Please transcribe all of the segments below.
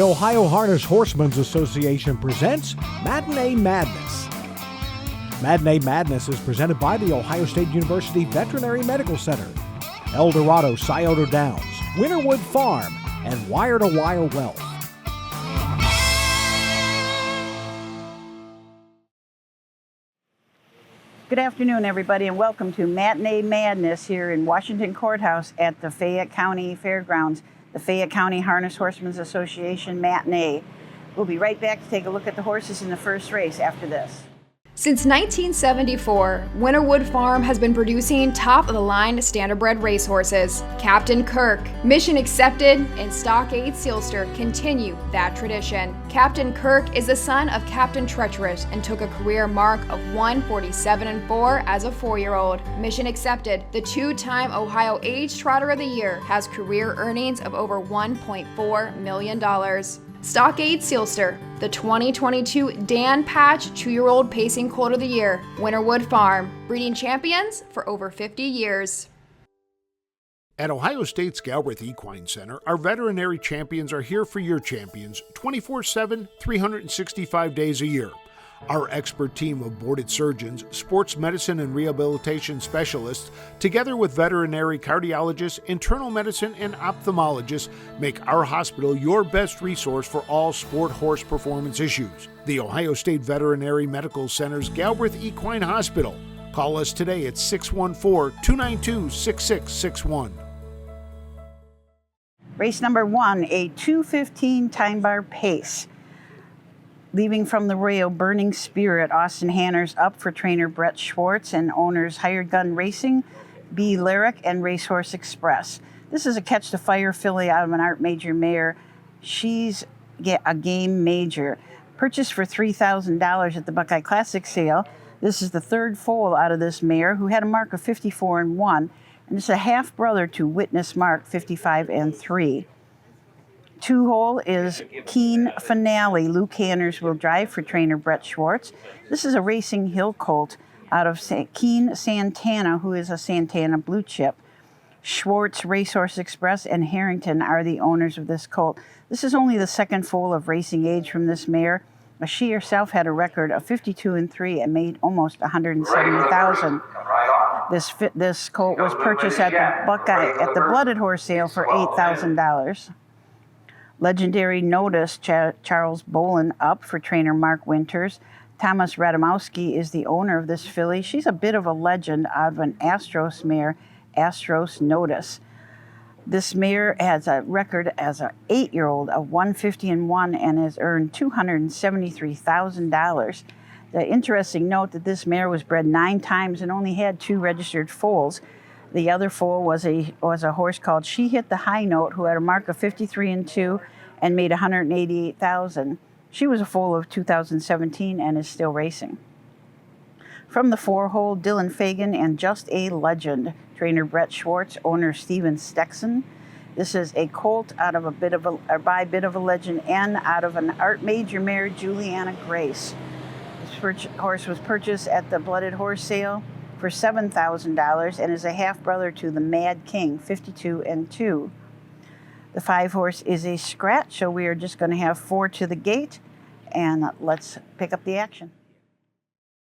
The Ohio Harness Horsemen's Association presents Matinee Madness. Matinee Madness is presented by the Ohio State University Veterinary Medical Center, El Dorado Scioto Downs, Winterwood Farm, and Wire to Wire Wealth. Good afternoon, everybody, and welcome to Matinee Madness here in Washington Courthouse at the Fayette County Fairgrounds, the Fayette County Harness Horsemen's Association Matinee. We'll be right back to take a look at the horses in the first race after this. Since 1974, Winterwood Farm has been producing top-of-the-line standardbred racehorses. Captain Kirk, Mission Accepted, and Stockade Sealster continue that tradition. Captain Kirk is the son of Captain Treacherous and took a career mark of 147-4 as a 4-year-old. Mission Accepted, the two-time Ohio Age Trotter of the Year, has career earnings of over $1.4 million. Stockade Sealster, the 2022 Dan Patch 2-year-old Pacing Colt of the Year, Winterwood Farm, breeding champions for over 50 years. At Ohio State's Galbraith Equine Center, our veterinary champions are here for your champions 24/7, 365 days a year. Our expert team of boarded surgeons, sports medicine and rehabilitation specialists, together with veterinary cardiologists, internal medicine, and ophthalmologists, make our hospital your best resource for all sport horse performance issues. The Ohio State Veterinary Medical Center's Galbraith Equine Hospital. Call us today at 614-292-6661. Race number 1, a 2:15 Timebar pace. Leaving from the rail, Burning Spirit, Austin Hanners up for trainer Brett Schwarz and owners Hired Gun Racing, B. Lyric, and Racehorse Express. This is a Catch the Fire filly out of an Art Major mare. She's a game major. Purchased for $3,000 at the Buckeye Classic sale. This is the third foal out of this mare, who had a mark of 54-1, and it's a half brother to Witness Mark, 55-3. 2-hole is Keen Finale. Luke Hanners will drive for trainer Brett Schwarz. This is a Racing Hill colt out of Keen Santana, who is a Santana blue chip. Schwartz, Racehorse Express, and Harrington are the owners of this colt. This is only the second foal of racing age from this mare. She herself had a record of 52-3 and made almost $170,000. This colt was purchased at the Blooded Horse sale for $8,000. Legendary Notice, Charles Bolin up for trainer Mark Winters. Thomas Radomowski is the owner of this filly. She's a bit of a legend out of an Astros mare, Astros Notice. This mare has a record as an 8-year-old of 150-1 and has earned $273,000. The interesting note that this mare was bred 9 times and only had 2 registered foals. The other foal was a horse called She Hit the High Note, who had a mark of 53-2 and made $188,000. She was a foal of 2017 and is still racing. From the 4-hole, Dylan Fagan and Just a Legend. Trainer Brett Schwarz, owner Steven Stexon. This is a colt out of by Bit of a Legend and out of an Art Major mare, Juliana Grace. This horse was purchased at the Blooded Horse sale for $7,000 and is a half-brother to the Mad King, 52-2. The 5-horse is a scratch, so we are just going to have 4 to the gate, and let's pick up the action.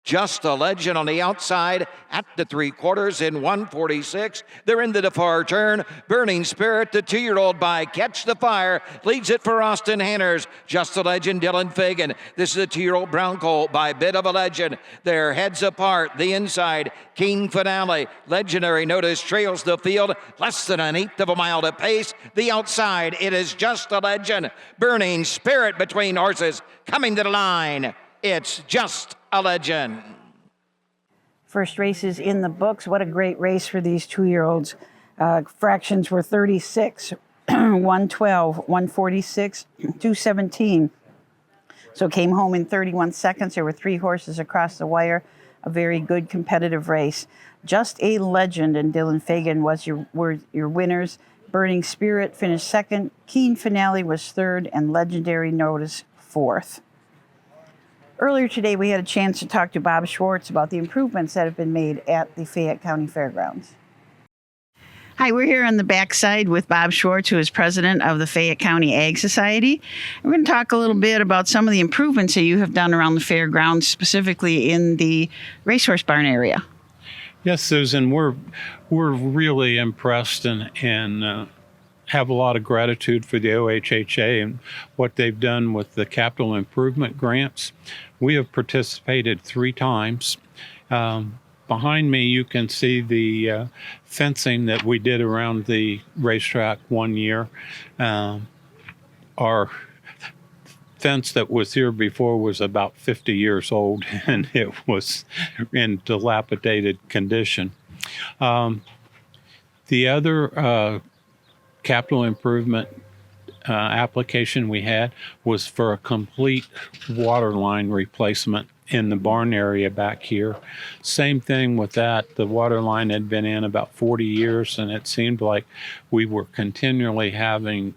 Just a Legend on the outside at the 3/4 in 146. They're into the far turn. Burning Spirit, the 2-year-old by Catch the Fire, leads it for Austin Hanners. Just a Legend, Dylan Fagan. This is a 2-year-old brown colt by Bit of a Legend. They're heads apart. The inside, King Finale. Legendary Notice trails the field. Less than 1/8 of a mile to pace. The outside, it is Just a Legend. Burning Spirit between horses. Coming to the line, it's Just a Legend. First race is in the books. What a great race for these 2-year-olds. Fractions were 36, 112, 146, 217. So came home in 31 seconds. There were 3 horses across the wire. A very good competitive race. Just a Legend and Dylan Fagan were your winners. Burning Spirit finished second. Keen Finale was third, and Legendary Notice fourth. Earlier today, we had a chance to talk to Bob Schwarz about the improvements that have been made at the Fayette County Fairgrounds. Hi, we're here on the backside with Bob Schwarz, who is president of the Fayette County Ag Society. We're going to talk a little bit about some of the improvements that you have done around the fairgrounds, specifically in the racehorse barn area. Yes, Susan, we're really impressed and have a lot of gratitude for the OHHA and what they've done with the capital improvement grants. We have participated 3 times. Behind me, you can see the fencing that we did around the racetrack one year. Our fence that was here before was about 50 years old, and it was in dilapidated condition. The other capital improvement application we had was for a complete water line replacement in the barn area back here. Same thing with that. The water line had been in about 40 years, and it seemed like we were continually having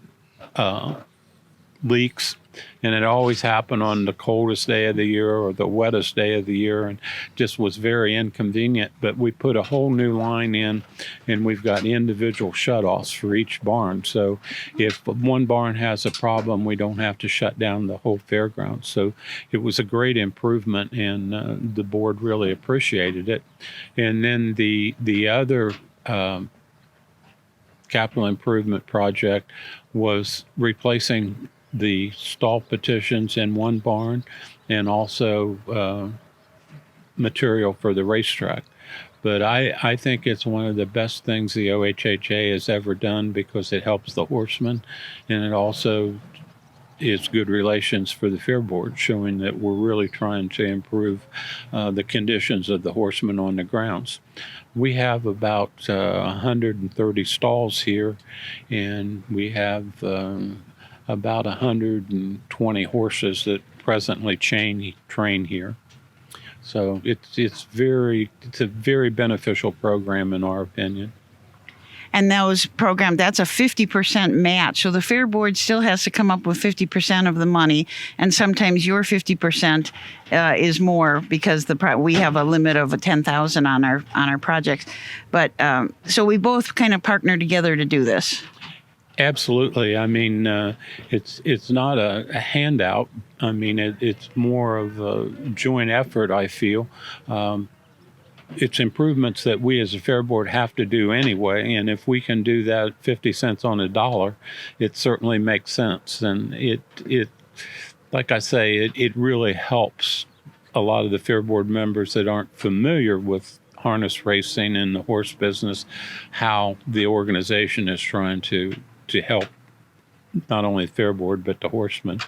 leaks, and it always happened on the coldest day of the year or the wettest day of the year, and just was very inconvenient. But we put a whole new line in, and we've got individual shutoffs for each barn. So if one barn has a problem, we don't have to shut down the whole fairground. So it was a great improvement, and the board really appreciated it. And then the other capital improvement project was replacing the stall petitions in one barn, and also material for the racetrack. But I think it's one of the best things the OHHA has ever done, because it helps the horsemen, and it also is good relations for the fair board, showing that we're really trying to improve the conditions of the horsemen on the grounds. We have about 130 stalls here, and we have about 120 horses that presently train here. So it's a very beneficial program in our opinion. And those programs, that's a 50% match. So the fair board still has to come up with 50% of the money, and sometimes your 50% is more, because we have a limit of $10,000 on our projects. But so we both kind of partner together to do this. Absolutely. I mean, it's not a handout. I mean, it's more of a joint effort, I feel. It's improvements that we as a fair board have to do anyway, and if we can do that 50 cents on a dollar, it certainly makes sense. And it like I say, it really helps a lot of the fair board members that aren't familiar with harness racing and the horse business, how the organization is trying to help not only the fair board but the horsemen.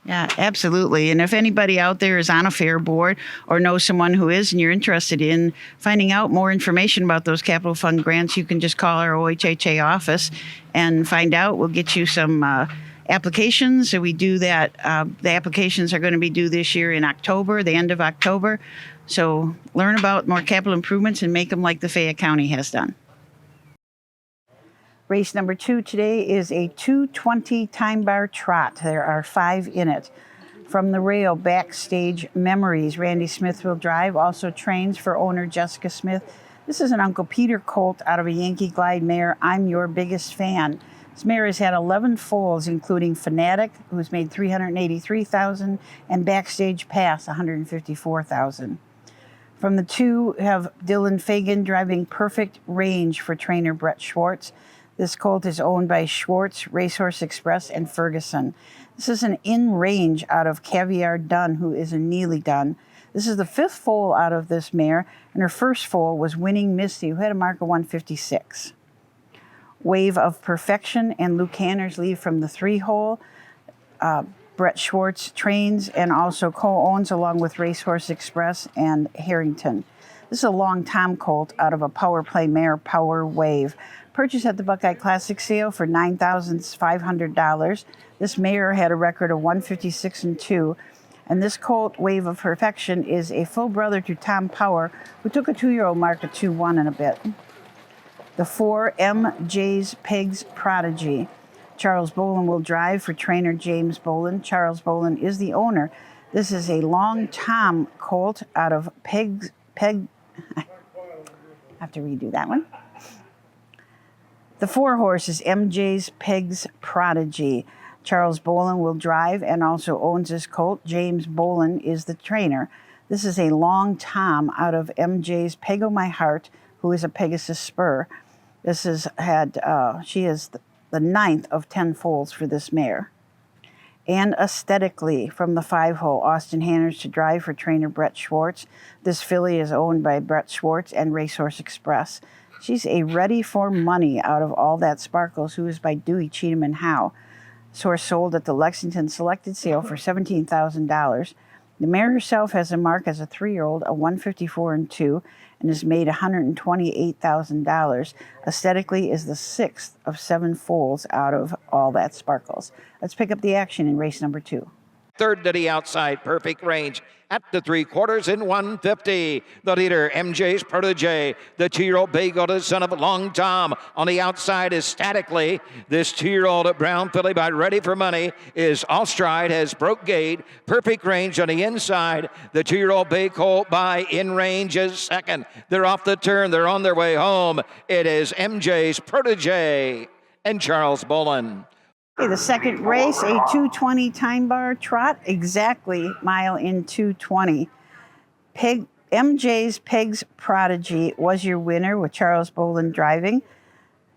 Yeah, absolutely. And if anybody out there is on a fair board or knows someone who is, and you're interested in finding out more information about those capital fund grants, you can just call our OHHA office and find out. We'll get you some applications. So we do that. The applications are going to be due this year in October, the end of October. So learn about more capital improvements and make them like the Fayette County has done. Race number 2 today is a 2:20 Timebar Trot. There are 5 in it. From the rail, Backstage Memories. Randy Smith will drive, also trains for owner Jessica Smith. This is an Uncle Peter colt out of a Yankee Glide mare, I'm Your Biggest Fan. This mare has had 11 foals, including Fanatic, who's made $383,000, and Backstage Pass, $154,000. From the 2, have Dylan Fagan driving Perfect Range for trainer Brett Schwarz. This colt is owned by Schwarz, Racehorse Express, and Ferguson. This is an in-range out of Caviar Dunn, who is a Neely Dunn. This is the 5th foal out of this mare, and her first foal was Winning Misty, who had a mark of 156. Wave of Perfection and Luke Hanners leave from the 3-hole. Brett Schwarz trains and also co-owns, along with Racehorse Express and Harrington. This is a long Tom colt out of a Power Play mare, Power Wave. Purchased at the Buckeye Classic sale for $9,500. This mare had a record of 156-2, and this colt, Wave of Perfection, is a full brother to Tom Power, who took a 2-year-old mark of 2-1 and a bit. The 4, M.J.'s Pigs Prodigy. Charles Bolin will drive for trainer James Bolin. Charles Bolin is the owner. This is a long Tom colt out of I have to redo that one. The 4 horse is MJ's Pig's Prodigy. Charles Bolin will drive and also owns this colt. James Bolin is the trainer. This is a long tom out of MJ's Peg O' My Heart, who is a Pegasus spur. This has had, she is the 9th of 10 foals for this mare. And Aesthetically from the 5-hole, Austin Hanners to drive for trainer Brett Schwarz. This filly is owned by Brett Schwarz and Racehorse Express. She's a ready for money out of All That Sparkles, who is by Dewey Cheatham and Howe. This horse sold at the Lexington Selected Sale for $17,000. The mare herself has a mark as a 3-year-old, a 154-2, and has made $128,000. Aesthetically is the 6th of 7 foals out of All That Sparkles. Let's pick up the action in race number 2. Third to the outside, Perfect Range at the 3/4 in 150. The leader, MJ's Protege. The 2-year-old bay goat, son of Long Tom. On the outside is Statically. This 2-year-old brown filly by Ready for Money is All Stride, has broke gate. Perfect Range on the inside. The 2-year-old bay colt by In Range is second. They're off the turn. They're on their way home. It is MJ's Protege and Charles Bolin. Okay, the second race, a 2:20 time bar trot, exactly mile in 2:20. MJ's Pig's Prodigy was your winner with Charles Bolin driving.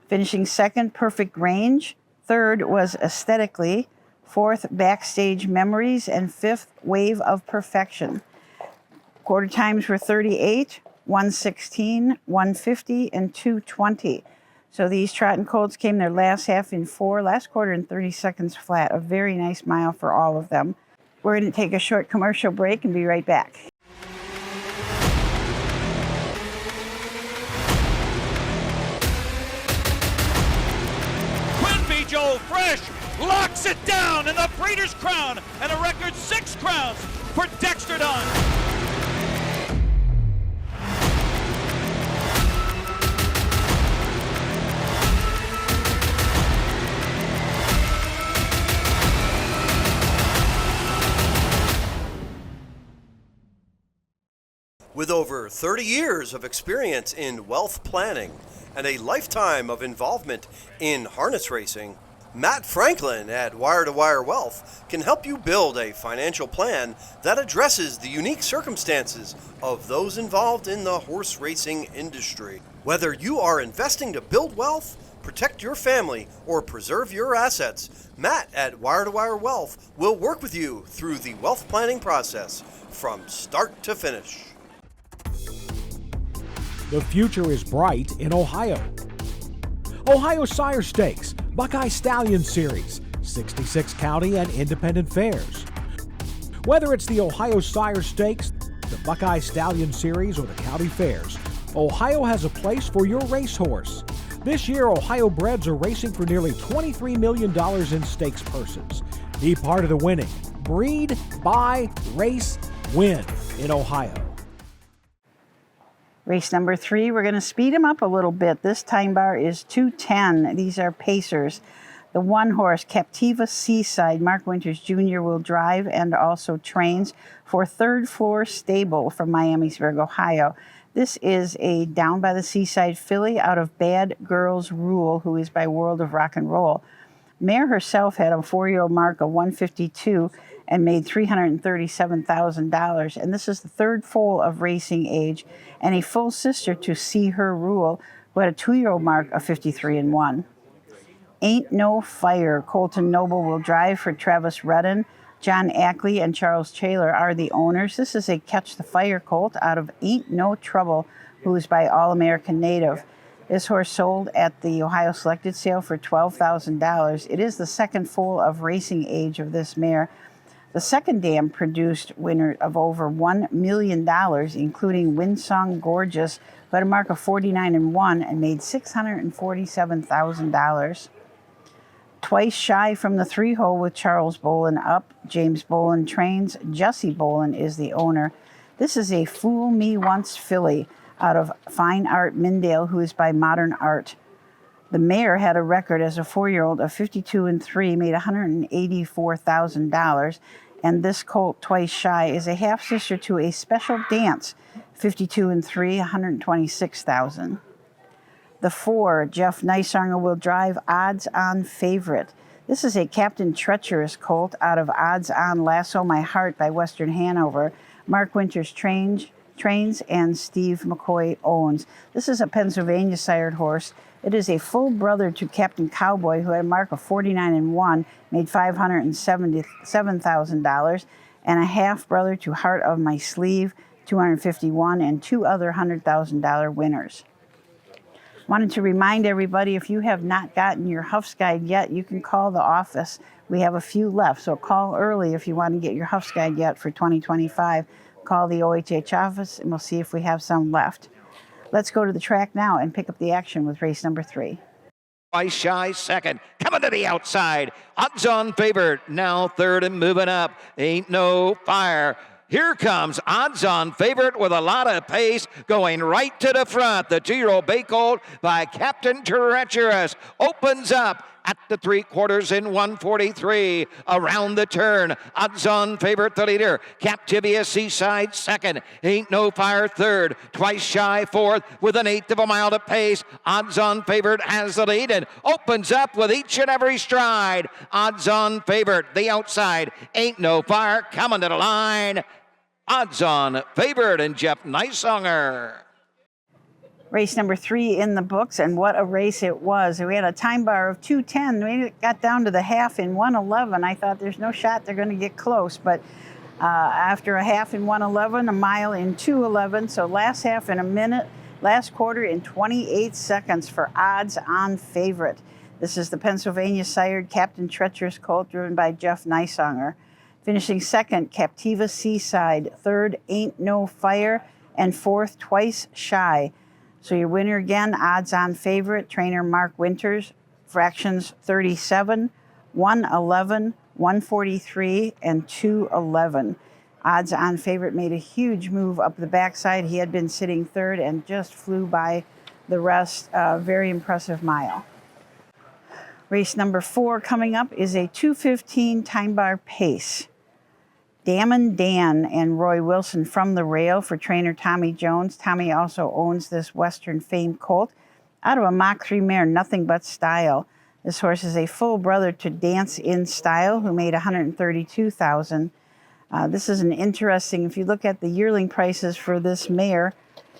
Finishing second, Perfect Range. Third was Aesthetically. Fourth, Backstage Memories. And fifth, Wave of Perfection. Quarter times were 38, 1:16, 1:50, and 2:20. So these trotting colts came their last half in 4, last quarter in 30 seconds flat. A very nice mile for all of them. We're going to take a short commercial break and be right back. Quinby Joe Fresh locks it down in the Breeders' Crown and a record 6 crowns for Dexter Dunn. With over 30 years of experience in wealth planning and a lifetime of involvement in harness racing, Matt Franklin at Wire to Wire Wealth can help you build a financial plan that addresses the unique circumstances of those involved in the horse racing industry. Whether you are investing to build wealth, protect your family, or preserve your assets, Matt at Wire to Wire Wealth will work with you through the wealth planning process from start to finish. The future is bright in Ohio. Ohio Sire Stakes, Buckeye Stallion Series, 66 county and independent fairs. Whether it's the Ohio Sire Stakes, the Buckeye Stallion Series, or the county fairs, Ohio has a place for your racehorse. This year, Ohio breds are racing for nearly $23 million in stakes purses. Be part of the winning. Breed, buy, race, win in Ohio. Race number 3, we're going to speed them up a little bit. This time bar is 2:10. These are pacers. The 1 horse, Captiva Seaside, Mark Winters Jr. will drive and also trains for Third Floor Stable from Miamisburg, Ohio. This is a down by the seaside filly out of Bad Girls Rule, who is by World of Rock and Roll. Mare herself had a 4-year-old mark of 152 and made $337,000. And this is the 3rd foal of racing age and a full sister to See Her Rule, who had a 2-year-old mark of 53-1. Ain't No Fire, Colton Noble will drive for Travis Redden. John Ackley and Charles Taylor are the owners. This is a Catch the Fire colt out of Ain't No Trouble, who is by All American Native. This horse sold at the Ohio Selected Sale for $12,000. It is the 2nd foal of racing age of this mare. The 2nd dam produced winner of over $1 million, including Windsong Gorgeous, who had a mark of 49-1 and made $647,000. Twice Shy from the 3-hole with Charles Bolin up. James Bolin trains. Jesse Bolin is the owner. This is a Fool Me Once filly out of Fine Art Mindale, who is by Modern Art. The mare had a record as a 4-year-old of 52-3, made $184,000. And this colt, Twice Shy, is a half-sister to a Special Dance, 52-3, $126,000. The 4, Jeff Neisanger will drive, Odds On Favorite. This is a Captain Treacherous colt out of Odds On Lasso My Heart by Western Hanover. Mark Winters trains and Steve McCoy owns. This is a Pennsylvania sired horse. It is a full brother to Captain Cowboy, who had a mark of 49-1, made $577,000, and a half brother to Heart of My Sleeve, 251, and 2 other $100,000 winners. Wanted to remind everybody, if you have not gotten your Huffs Guide yet, you can call the office. We have a few left, so call early if you want to get your Huffs Guide yet for 2025. Call the OHH office, and we'll see if we have some left. Let's go to the track now and pick up the action with race number 3. Twice Shy second, coming to the outside. Odds On Favorite, now third and moving up. Ain't No Fire. Here comes Odds On Favorite with a lot of pace, going right to the front. The 2-year-old bay colt by Captain Treacherous opens up at the 3/4 in 143. Around the turn, Odds On Favorite the leader. Captivia Seaside second. Ain't No Fire third. Twice Shy fourth with an 1/8 of a mile to pace. Odds On Favorite has the lead and opens up with each and every stride. Odds On Favorite the outside. Ain't No Fire coming to the line. Odds On Favorite and Jeff Neisanger. Race number 3 in the books, and what a race it was. We had a time bar of 2:10. We got down to the half in 1:11. I thought there's no shot they're going to get close, but after a half in 1:11, a mile in 2:11, so last half in a minute, last quarter in 28 seconds for Odds On Favorite. This is the Pennsylvania sired Captain Treacherous colt driven by Jeff Neisanger. Finishing second, Captiva Seaside. Third, Ain't No Fire. And fourth, Twice Shy. So your winner again, Odds On Favorite, trainer Mark Winters, fractions 37, 111, 143, and 211. Odds On Favorite made a huge move up the backside. He had been sitting third and just flew by the rest. Very impressive mile. Race number 4 coming up is a 2:15 time bar pace. Damon Dan and Roy Wilson from the rail for trainer Tommy Jones. Tommy also owns this Western famed colt out of a Mach 3 mare, Nothing But Style. This horse is a full brother to Dance in Style, who made $132,000. This is an interesting, if you look at the yearling prices for this mare,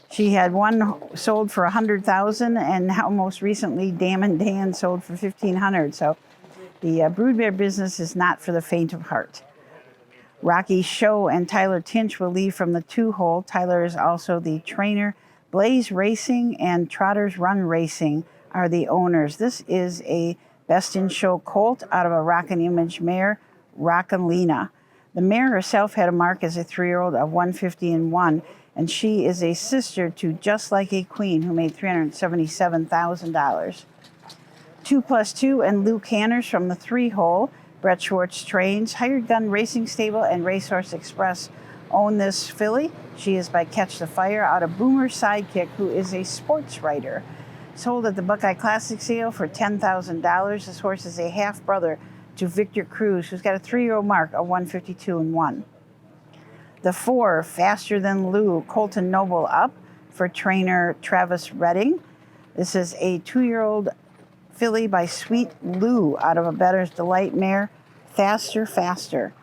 she had one sold for $100,000, and now most recently Damon Dan sold for $1,500. So the broodmare business is not for the faint of heart. Rocky Show and Tyler Tinch will leave from the 2-hole. Tyler is also the trainer. Blaze Racing and Trotters Run Racing are the owners. This is a Best in Show colt out of a Rockin' Image mare, Rockalina. The mare herself had a mark as a 3-year-old of 150-1, and she is a sister to Just Like a Queen, who made $377,000. 2+2 and Luke Hanners from the 3-hole. Brett Schwarz trains. Hired Gun Racing Stable and Racehorse Express own this filly. She is by Catch the Fire out of Boomer Sidekick, who is a sports writer. Sold at the Buckeye Classic sale for $10,000. This horse is a half-brother to Victor Cruz, who's got a 3-year-old mark of 152-1. The 4, Faster Than Lou, Colton Noble up for trainer Travis Redding. This is a 2-year-old filly by Sweet Lou out of a Bettor's Delight mare, Faster, Faster.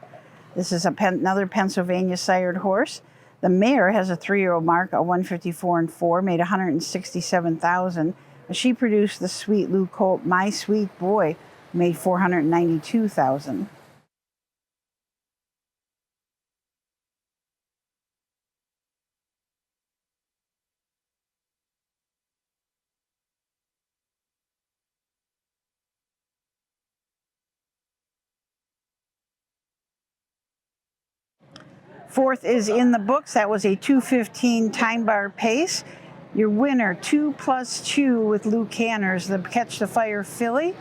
This is another Pennsylvania sired horse. The mare has a 3-year-old mark of 154-4, made $167,000. She produced the Sweet Lou colt, My Sweet Boy, made $492,000. Fourth is in the books. That was a 2:15 time bar pace. Your winner, 2+2 with Luke Hanners, the Catch the Fire filly,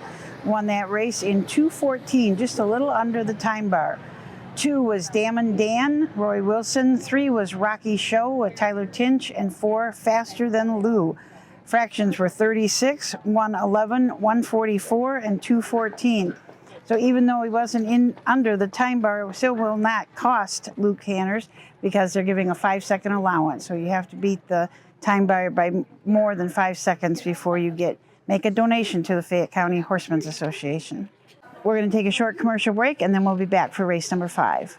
won that race in 2:14, just a little under the time bar. 2 was Damon Dan, Roy Wilson. 3 was Rocky Show with Tyler Tinch, and 4, Faster Than Lou. Fractions were 36, 111, 144, and 214. So even though he wasn't in under the time bar, it still will not cost Luke Hanners because they're giving a 5-second allowance. So you have to beat the Timebar by more than 5 seconds before you make a donation to the Fayette County Horsemen's Association. We're going to take a short commercial break, and then we'll be back for race number 5.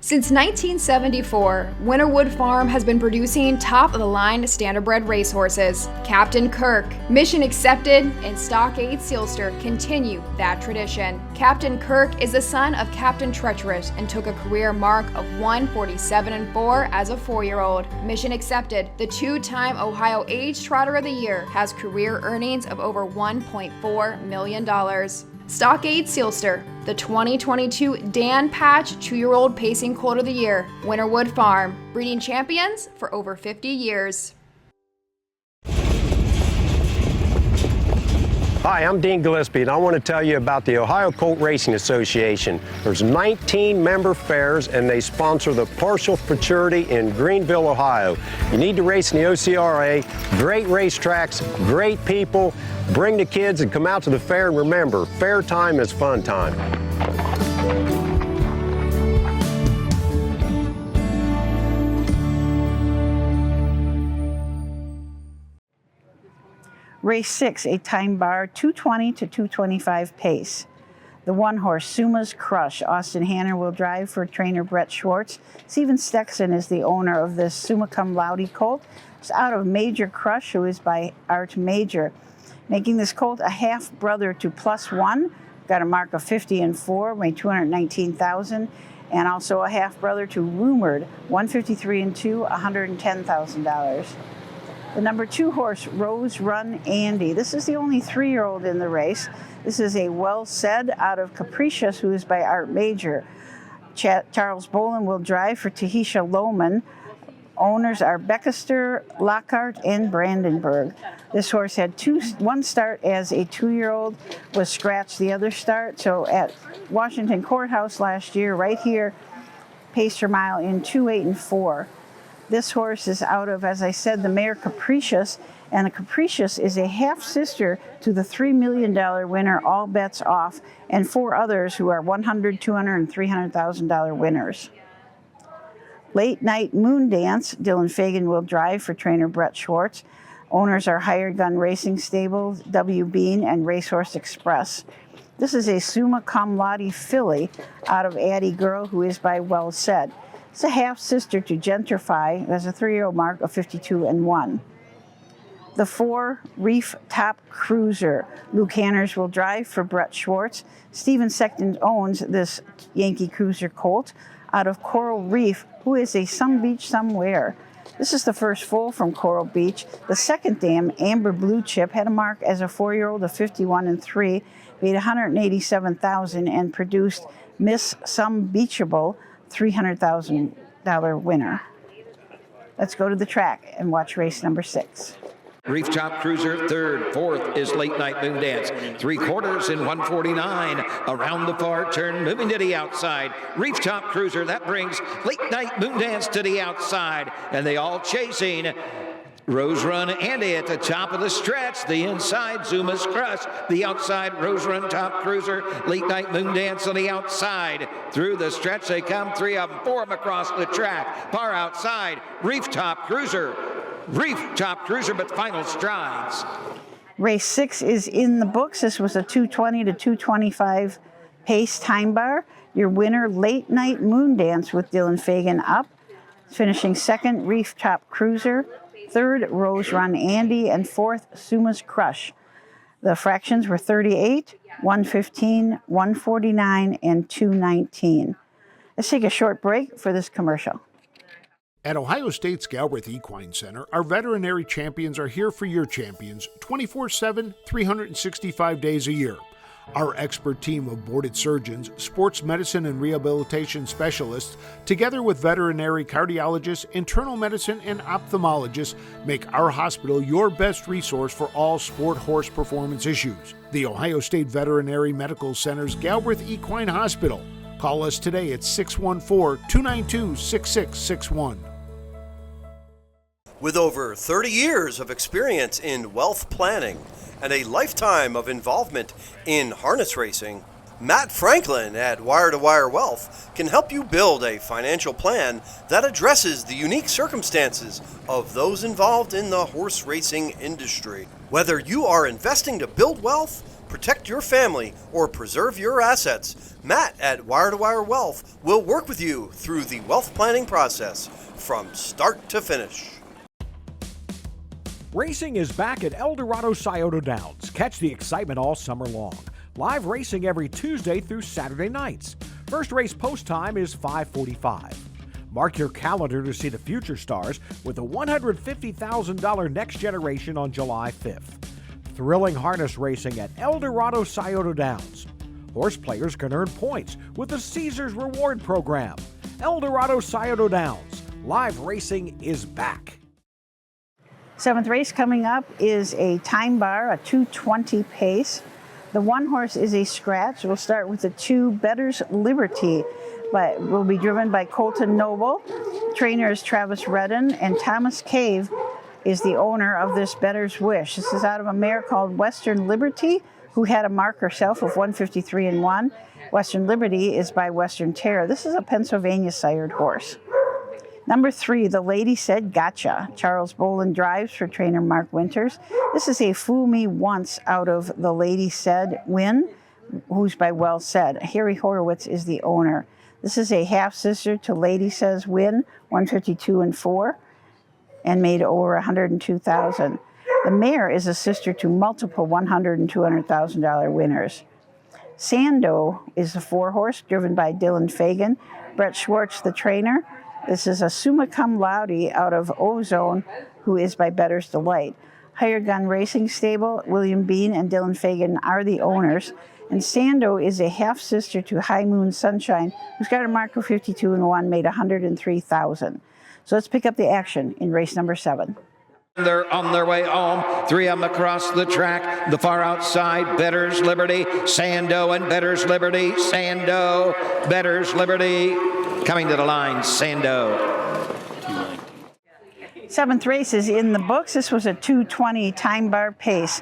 Since 1974, Winterwood Farm has been producing top-of-the-line standardbred racehorses. Captain Kirk, Mission Accepted, and Stockade Sealster continue that tradition. Captain Kirk is the son of Captain Treacherous and took a career mark of 147-4 as a 4-year-old. Mission Accepted, the 2-time Ohio Age Trotter of the Year, has career earnings of over $1.4 million. Stockade Sealster, the 2022 Dan Patch 2-year-old Pacing Colt of the Year, Winterwood Farm, breeding champions for over 50 years. Hi, I'm Dean Gillespie, and I want to tell you about the Ohio Colt Racing Association. There's 19 member fairs, and they sponsor the Partial Futurity in Greenville, Ohio. You need to race in the OCRA. Great racetracks, great people. Bring the kids and come out to the fair, and remember, fair time is fun time. Race 6, a Timebar 220 to 225 pace. The 1-horse Suma's Crush. Austin Hanner will drive for trainer Brett Schwarz. Steven Stexon is the owner of this Summa Cum Laude colt. It's out of Major Crush, who is by Art Major, making this colt a half-brother to Plus One. Got a mark of 50-4, weighed 219,000, and also a half-brother to Rumored, 153-2, $110,000. The number 2 horse, Rose Run Andy. This is the only 3-year-old in the race. This is a Well Said out of Capricious, who is by Art Major. Charles Bolin will drive for Tahisha Lohman. Owners are Beckester, Lockhart, and Brandenburg. This horse had one start as a 2-year-old, was scratched the other start. So at Washington Courthouse last year, right here, paced her mile in 2:08-4. This horse is out of, as I said, the mare Capricious, and the Capricious is a half-sister to the $3 million winner, All Bets Off, and 4 others who are $100,000, $200,000, and $300,000 winners. Late Night Moon Dance, Dylan Fagan will drive for trainer Brett Schwarz. Owners are Hired Gun Racing Stable, W. Bean, and Racehorse Express. This is a Summa Cum Laude filly out of Addie Girl, who is by Well Said. It's a half-sister to Gentrify, who has a 3-year-old mark of 52-1. The 4 Reef Top Cruiser. Luke Hanners will drive for Brett Schwarz. Steven Sexton owns this Yankee Cruiser colt out of Coral Reef, who is a Some Beach Somewhere. This is the first foal from Coral Beach. The second dam, Amber Blue Chip, had a mark as a 4-year-old of 51-3, weighed 187,000, and produced Miss Some Beachable, $300,000 winner. Let's go to the track and watch race number 6. Reef Top Cruiser third, fourth is Late Night Moon Dance. 3/4 in 149. Around the far turn, moving to the outside. Reef Top Cruiser, that brings Late Night Moon Dance to the outside. And they all chasing Rose Run Andy at the top of the stretch. The inside, Zuma's Crush. The outside, Rose Run Top Cruiser. Late Night Moon Dance on the outside. Through the stretch they come, 3 of them, 4 of them across the track. Far outside, Reef Top Cruiser. Reef Top Cruiser, but final strides. Race 6 is in the books. This was a 220 to 225 pace Timebar. Your winner, Late Night Moon Dance with Dylan Fagan up. Finishing second, Reef Top Cruiser. Third, Rose Run Andy. And fourth, Suma's Crush. The fractions were 38, 115, 149, and 219. Let's take a short break for this commercial. At Ohio State's Galbraith Equine Center, our veterinary champions are here for your champions 24/7, 365 days a year. Our expert team of boarded surgeons, sports medicine and rehabilitation specialists, together with veterinary cardiologists, internal medicine, and ophthalmologists, make our hospital your best resource for all sport horse performance issues. The Ohio State Veterinary Medical Center's Galbraith Equine Hospital. Call us today at 614-292-6661. With over 30 years of experience in wealth planning and a lifetime of involvement in harness racing, Matt Franklin at Wire to Wire Wealth can help you build a financial plan that addresses the unique circumstances of those involved in the horse racing industry. Whether you are investing to build wealth, protect your family, or preserve your assets, Matt at Wire to Wire Wealth will work with you through the wealth planning process from start to finish. Racing is back at El Dorado Scioto Downs. Catch the excitement all summer long. Live racing every Tuesday through Saturday nights. First race post time is 5:45. Mark your calendar to see the future stars with the $150,000 Next Generation on July 5th. Thrilling harness racing at El Dorado Scioto Downs. Horse players can earn points with the Caesars Reward Program. El Dorado Scioto Downs. Live racing is back. Seventh race coming up is a Timebar, a 2:20 pace. The one horse is a scratch. We'll start with the 2 Better's Liberty, but will be driven by Colton Noble. Trainer is Travis Redden, and Thomas Cave is the owner of this Better's Wish. This is out of a mare called Western Liberty, who had a mark herself of 153-1. Western Liberty is by Western Terror. This is a Pennsylvania sired horse. Number 3, The Lady Said Gotcha. Charles Boland drives for trainer Mark Winters. This is a Fool Me Once out of The Lady Said win, who's by Well Said. Harry Horowitz is the owner. This is a half-sister to Lady Says win, 152-4, and made over $102,000. The mare is a sister to multiple $100,000 and $200,000 winners. Sando is a 4-horse driven by Dylan Fagan. Brett Schwarz, the trainer. This is a Summa Cum Laude out of Ozone, who is by Better's Delight. Hired Gun Racing Stable, William Bean and Dylan Fagan are the owners. And Sando is a half-sister to High Moon Sunshine, who's got a mark of 52-1, made $103,000. So let's pick up the action in race number 7. They're on their way home. 3 of them across the track. The far outside, Better's Liberty, Sando and Better's Liberty, Sando, Better's Liberty. Coming to the line, Sando. 7th race is in the books. This was a 2:20 Timebar pace.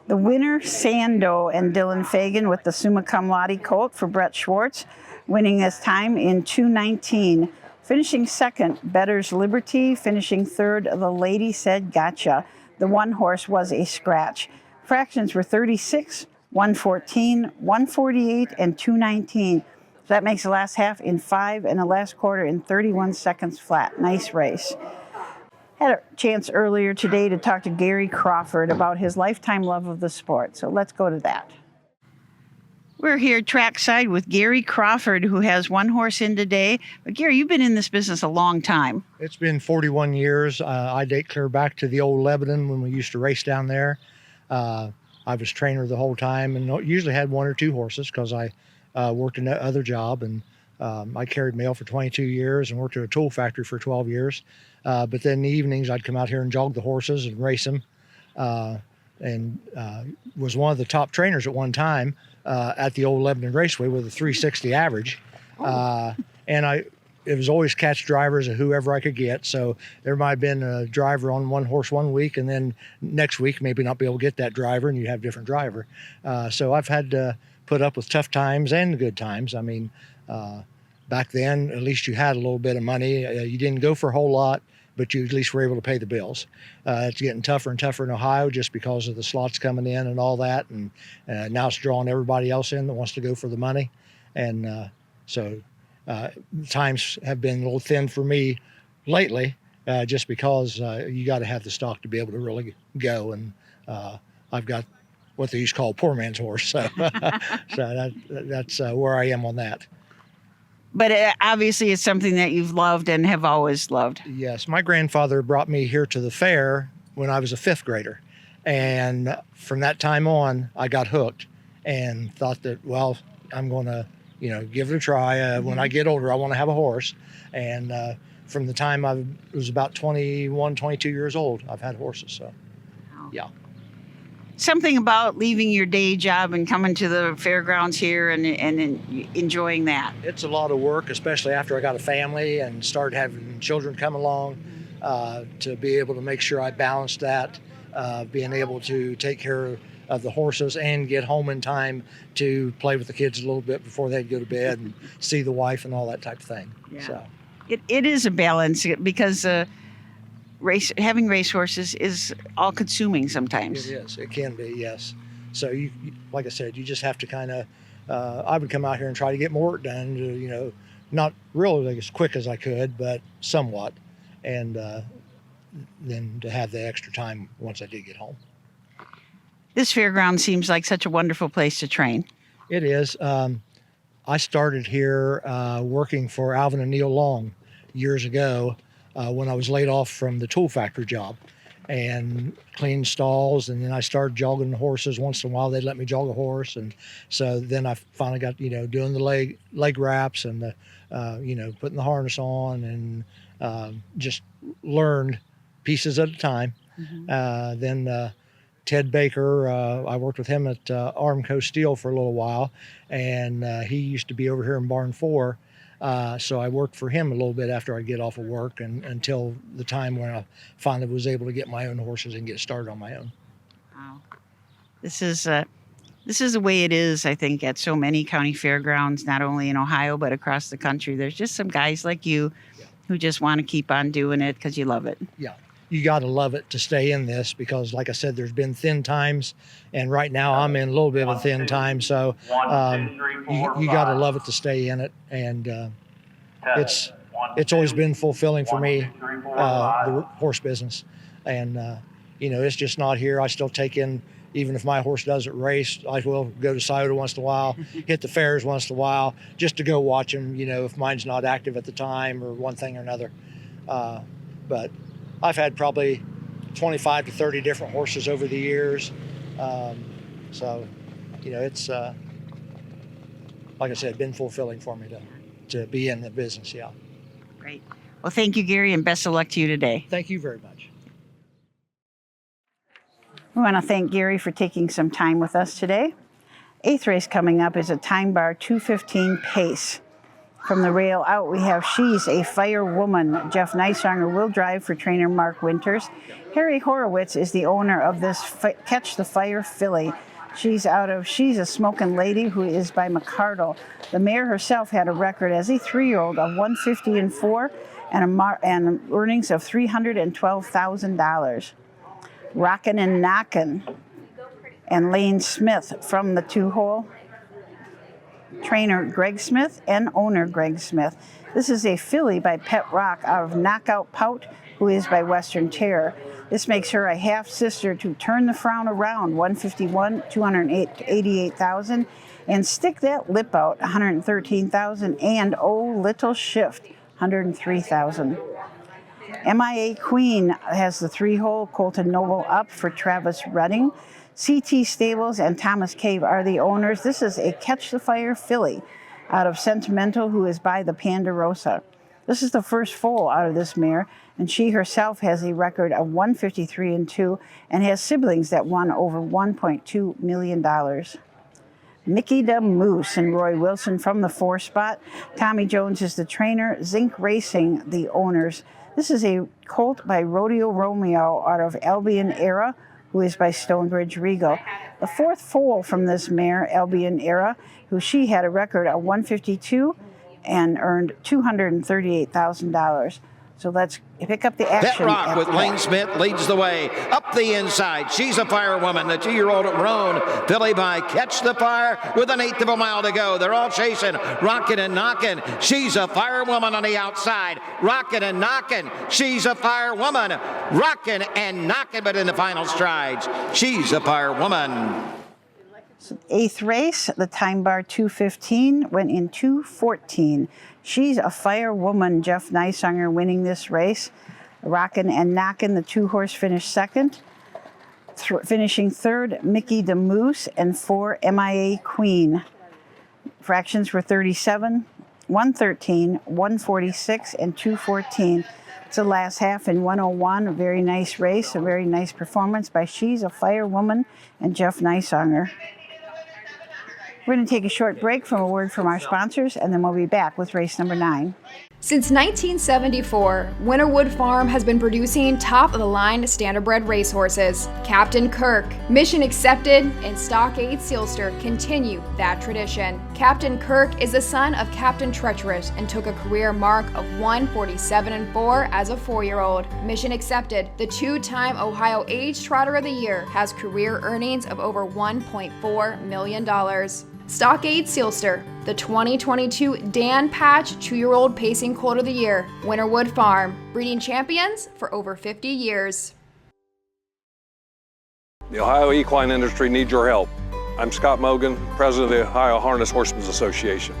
The winner, Sando and Dylan Fagan with the Summa Cum Laude colt for Brett Schwarz, winning this time in 2:19. Finishing second, Better's Liberty. Finishing third, The Lady Said Gotcha. The one horse was a scratch. Fractions were 36, 114, 148, and 219. So that makes the last half in 5 and the last quarter in 31 seconds flat. Nice race. Had a chance earlier today to talk to Gary Crawford about his lifetime love of the sport. So let's go to that. We're here trackside with Gary Crawford, who has one horse in today. But Gary, you've been in this business a long time. It's been 41 years. I date clear back to the old Lebanon when we used to race down there. I was trainer the whole time and usually had 1 or 2 horses because I worked in other job, and I carried mail for 22 years and worked at a tool factory for 12 years. But then in the evenings, I'd come out here and jog the horses and race them, and was one of the top trainers at one time at the old Lebanon Raceway with a 360 average. And it was always catch drivers of whoever I could get. So there might have been a driver on one horse one week, and then next week maybe not be able to get that driver, and you have a different driver. So I've had to put up with tough times and good times. I mean, back then, at least you had a little bit of money. You didn't go for a whole lot, but you at least were able to pay the bills. It's getting tougher and tougher in Ohio just because of the slots coming in and all that. And now it's drawing everybody else in that wants to go for the money. And so times have been a little thin for me lately, just because you got to have the stock to be able to really go. And I've got what they used to call a poor man's horse. So, that's where I am on that. But obviously it's something that you've loved and have always loved. Yes. My grandfather brought me here to the fair when I was a 5th grader. And from that time on, I got hooked and thought that, well, I'm going to, give it a try. When I get older, I want to have a horse. And from the time I was about 21, 22 years old, I've had horses. So, yeah. Something about leaving your day job and coming to the fairgrounds here and enjoying that. It's a lot of work, especially after I got a family and started having children come along, to be able to make sure I balance that being able to take care of the horses and get home in time to play with the kids a little bit before they'd go to bed and see the wife and all that type of thing. Yeah. So it is a balance because having racehorses is all consuming sometimes. it is. It can be, yes. So you like I said, you just have to kind of. I would come out here and try to get more work done. Not really as quick as I could, but somewhat, and then to have the extra time once I did get home. This fairground seems like such a wonderful place to train. It is. I started here working for Alvin and Neil Long years ago when I was laid off from the tool factory job, and cleaned stalls, and then I started jogging the horses. Once in a while they'd let me jog a horse, and so then I finally got doing the leg wraps and the putting the harness on, and just learned pieces at a time. Mm-hmm. Then Ted Baker, I worked with him at Armco Steel for a little while, and he used to be over here in Barn 4. So I worked for him a little bit after I get off of work, and until the time when I finally was able to get my own horses and get started on my own. Wow. This is the way it is, I think, at so many county fairgrounds, not only in Ohio, but across the country. There's just some guys like you who just want to keep on doing it because you love it. Yeah. You got to love it to stay in this because, like I said, there's been thin times, and right now I'm in a little bit of a thin time. So you got to love it to stay in it, and it's always been fulfilling for me, the horse business, and it's just not here. I still take in, even if my horse doesn't race, I will go to Scioto once in a while, hit the fairs once in a while, just to go watch them. If mine's not active at the time or one thing or another, but I've had probably 25 to 30 different horses over the years. So, it's, like I said, been fulfilling for me to be in the business, yeah. Great. Well, thank you, Gary, and best of luck to you today. Thank you very much. We want to thank Gary for taking some time with us today. 8th race coming up is a Timebar 2:15 pace. From the rail out, we have She's a Fire Woman. Jeff Neisonger will drive for trainer Mark Winters. Harry Horowitz is the owner of this Catch the Fire filly. She's a Smokin' Lady, who is by McCardle. The mare herself had a record as a 3-year-old of 150-4 and earnings of $312,000. Rockin' and Knockin' and Lane Smith from the 2-hole. Trainer Greg Smith and owner Greg Smith. This is a filly by Pet Rock out of Knockout Pout, who is by Western Terror. This makes her a half-sister to Turn the Frown Around, 151, 288,000, and Stick That Lip Out, 113,000, and Oh Little Shift, 103,000. MIA Queen has the 3-hole Colton Noble up for Travis Redding. CT Stables and Thomas Cave are the owners. This is a Catch the Fire filly out of Sentimental, who is by the Ponderosa. This is the first foal out of this mare, and she herself has a record of 153-2 and has siblings that won over $1.2 million. Mickey the Moose and Roy Wilson from the 4 spot. Tommy Jones is the trainer. Zinc Racing, the owners. This is a colt by Rodeo Romeo out of Albion Era, who is by Stonebridge Regal. The 4th foal from this mare, Albion Era, who she had a record of 152 and earned $238,000. So let's pick up the action. Pet Rock with Lane Smith leads the way. Up the inside, She's a Fire Woman, the 2-year-old Roan. Filly by Catch the Fire with 1/8 of a mile to go. They're all chasing, rocking and knocking. She's a Fire Woman on the outside, rocking and knocking. She's a Fire Woman, rocking and knocking, but in the final strides, She's a Fire Woman. 8th race, the Timebar 2:15 went in 2:14. She's a Fire Woman. Jeff Neisonger winning this race. Rockin' and Knockin', the 2-horse, finished second. Finishing third, Mickey the Moose, and 4, MIA Queen. Fractions were 37, 113, 146, and 214. It's the last half in 101. A very nice race, a very nice performance by She's a Fire Woman and Jeff Neisonger. We're going to take a short break from a word from our sponsors, and then we'll be back with race number 9. Since 1974, Winterwood Farm has been producing top-of-the-line standardbred racehorses. Captain Kirk, Mission Accepted, and Stockade Sealster continue that tradition. Captain Kirk is the son of Captain Treacherous and took a career mark of 147-4 as a 4-year-old. Mission Accepted, the two-time Ohio Age Trotter of the Year, has career earnings of over $1.4 million. Stockade Sealster, the 2022 Dan Patch 2-year-old Pacing Colt of the Year, Winterwood Farm, breeding champions for over 50 years. The Ohio equine industry needs your help. I'm Scott Mogan, president of the Ohio Harness Horsemen's Association.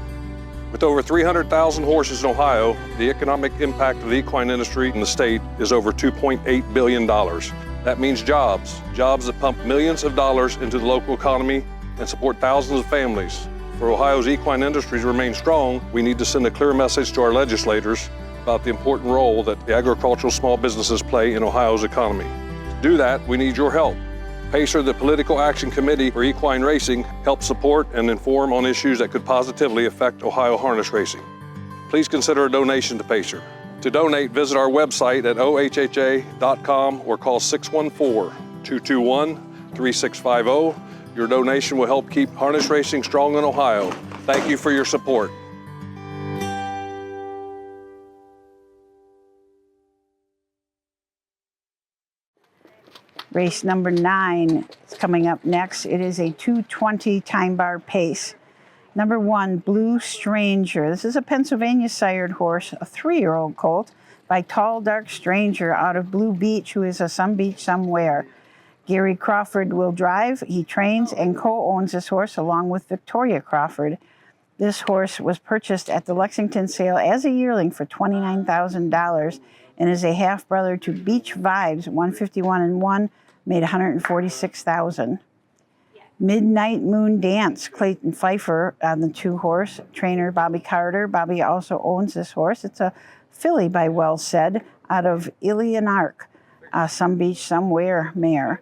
With over 300,000 horses in Ohio, the economic impact of the equine industry in the state is over $2.8 billion. That means jobs that pump millions of dollars into the local economy and support thousands of families. For Ohio's equine industry to remain strong, we need to send a clear message to our legislators about the important role that the agricultural small businesses play in Ohio's economy. To do that, we need your help. PACER, the Political Action Committee for Equine Racing, helps support and inform on issues that could positively affect Ohio harness racing. Please consider a donation to PACER. To donate, visit our website at ohha.com or call 614-221-3650. Your donation will help keep harness racing strong in Ohio. Thank you for your support. Race number 9 is coming up next. It is a 220 Timebar pace. Number 1, Blue Stranger. This is a Pennsylvania sired horse, a 3-year-old colt by Tall Dark Stranger out of Blue Beach, who is a Some Beach Somewhere. Gary Crawford will drive. He trains and co-owns this horse along with Victoria Crawford. This horse was purchased at the Lexington sale as a yearling for $29,000 and is a half-brother to Beach Vibes, 151-1, made $146,000. Midnight Moon Dance, Clayton Pfeiffer on the 2-horse, trainer Bobby Carter. Bobby also owns this horse. It's a filly by Well Said out of Illionark, Some Beach Somewhere mare.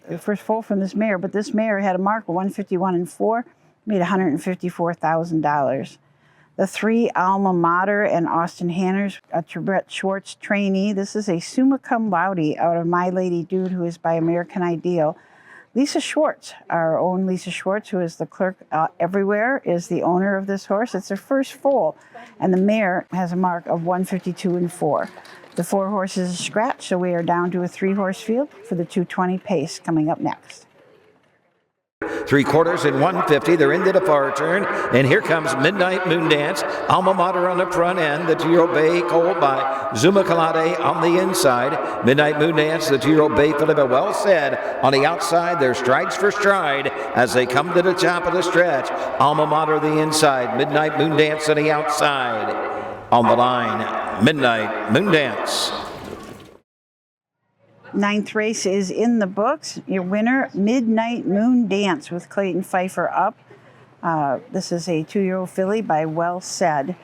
The first foal from this mare, but this mare had a mark of 151-4, made $154,000. The 3 Alma Mater and Austin Hanners, a Brett Schwarz trainee. This is a summa cum laude out of My Lady Dude, who is by American Ideal. Lisa Schwarz, our own Lisa Schwarz, who is the clerk everywhere, is the owner of this horse. It's her first foal, and the mare has a mark of 152-4. The 4 horses are scratched, so we are down to a 3-horse field for the 220 pace coming up next. 3/4 and 150. They're into the far turn, and here comes Midnight Moon Dance. Alma Mater on the front end. The 2-year-old bay colt by Zuma Kalade on the inside. Midnight Moon Dance, the 2-year-old bay Philippa Well Said on the outside. They're strides for stride as they come to the top of the stretch. Alma Mater the inside. Midnight Moon Dance on the outside. On the line, Midnight Moon Dance. 9th race is in the books. Your winner, Midnight Moon Dance with Clayton Pfeiffer up. This is a 2-year-old filly by Well Said.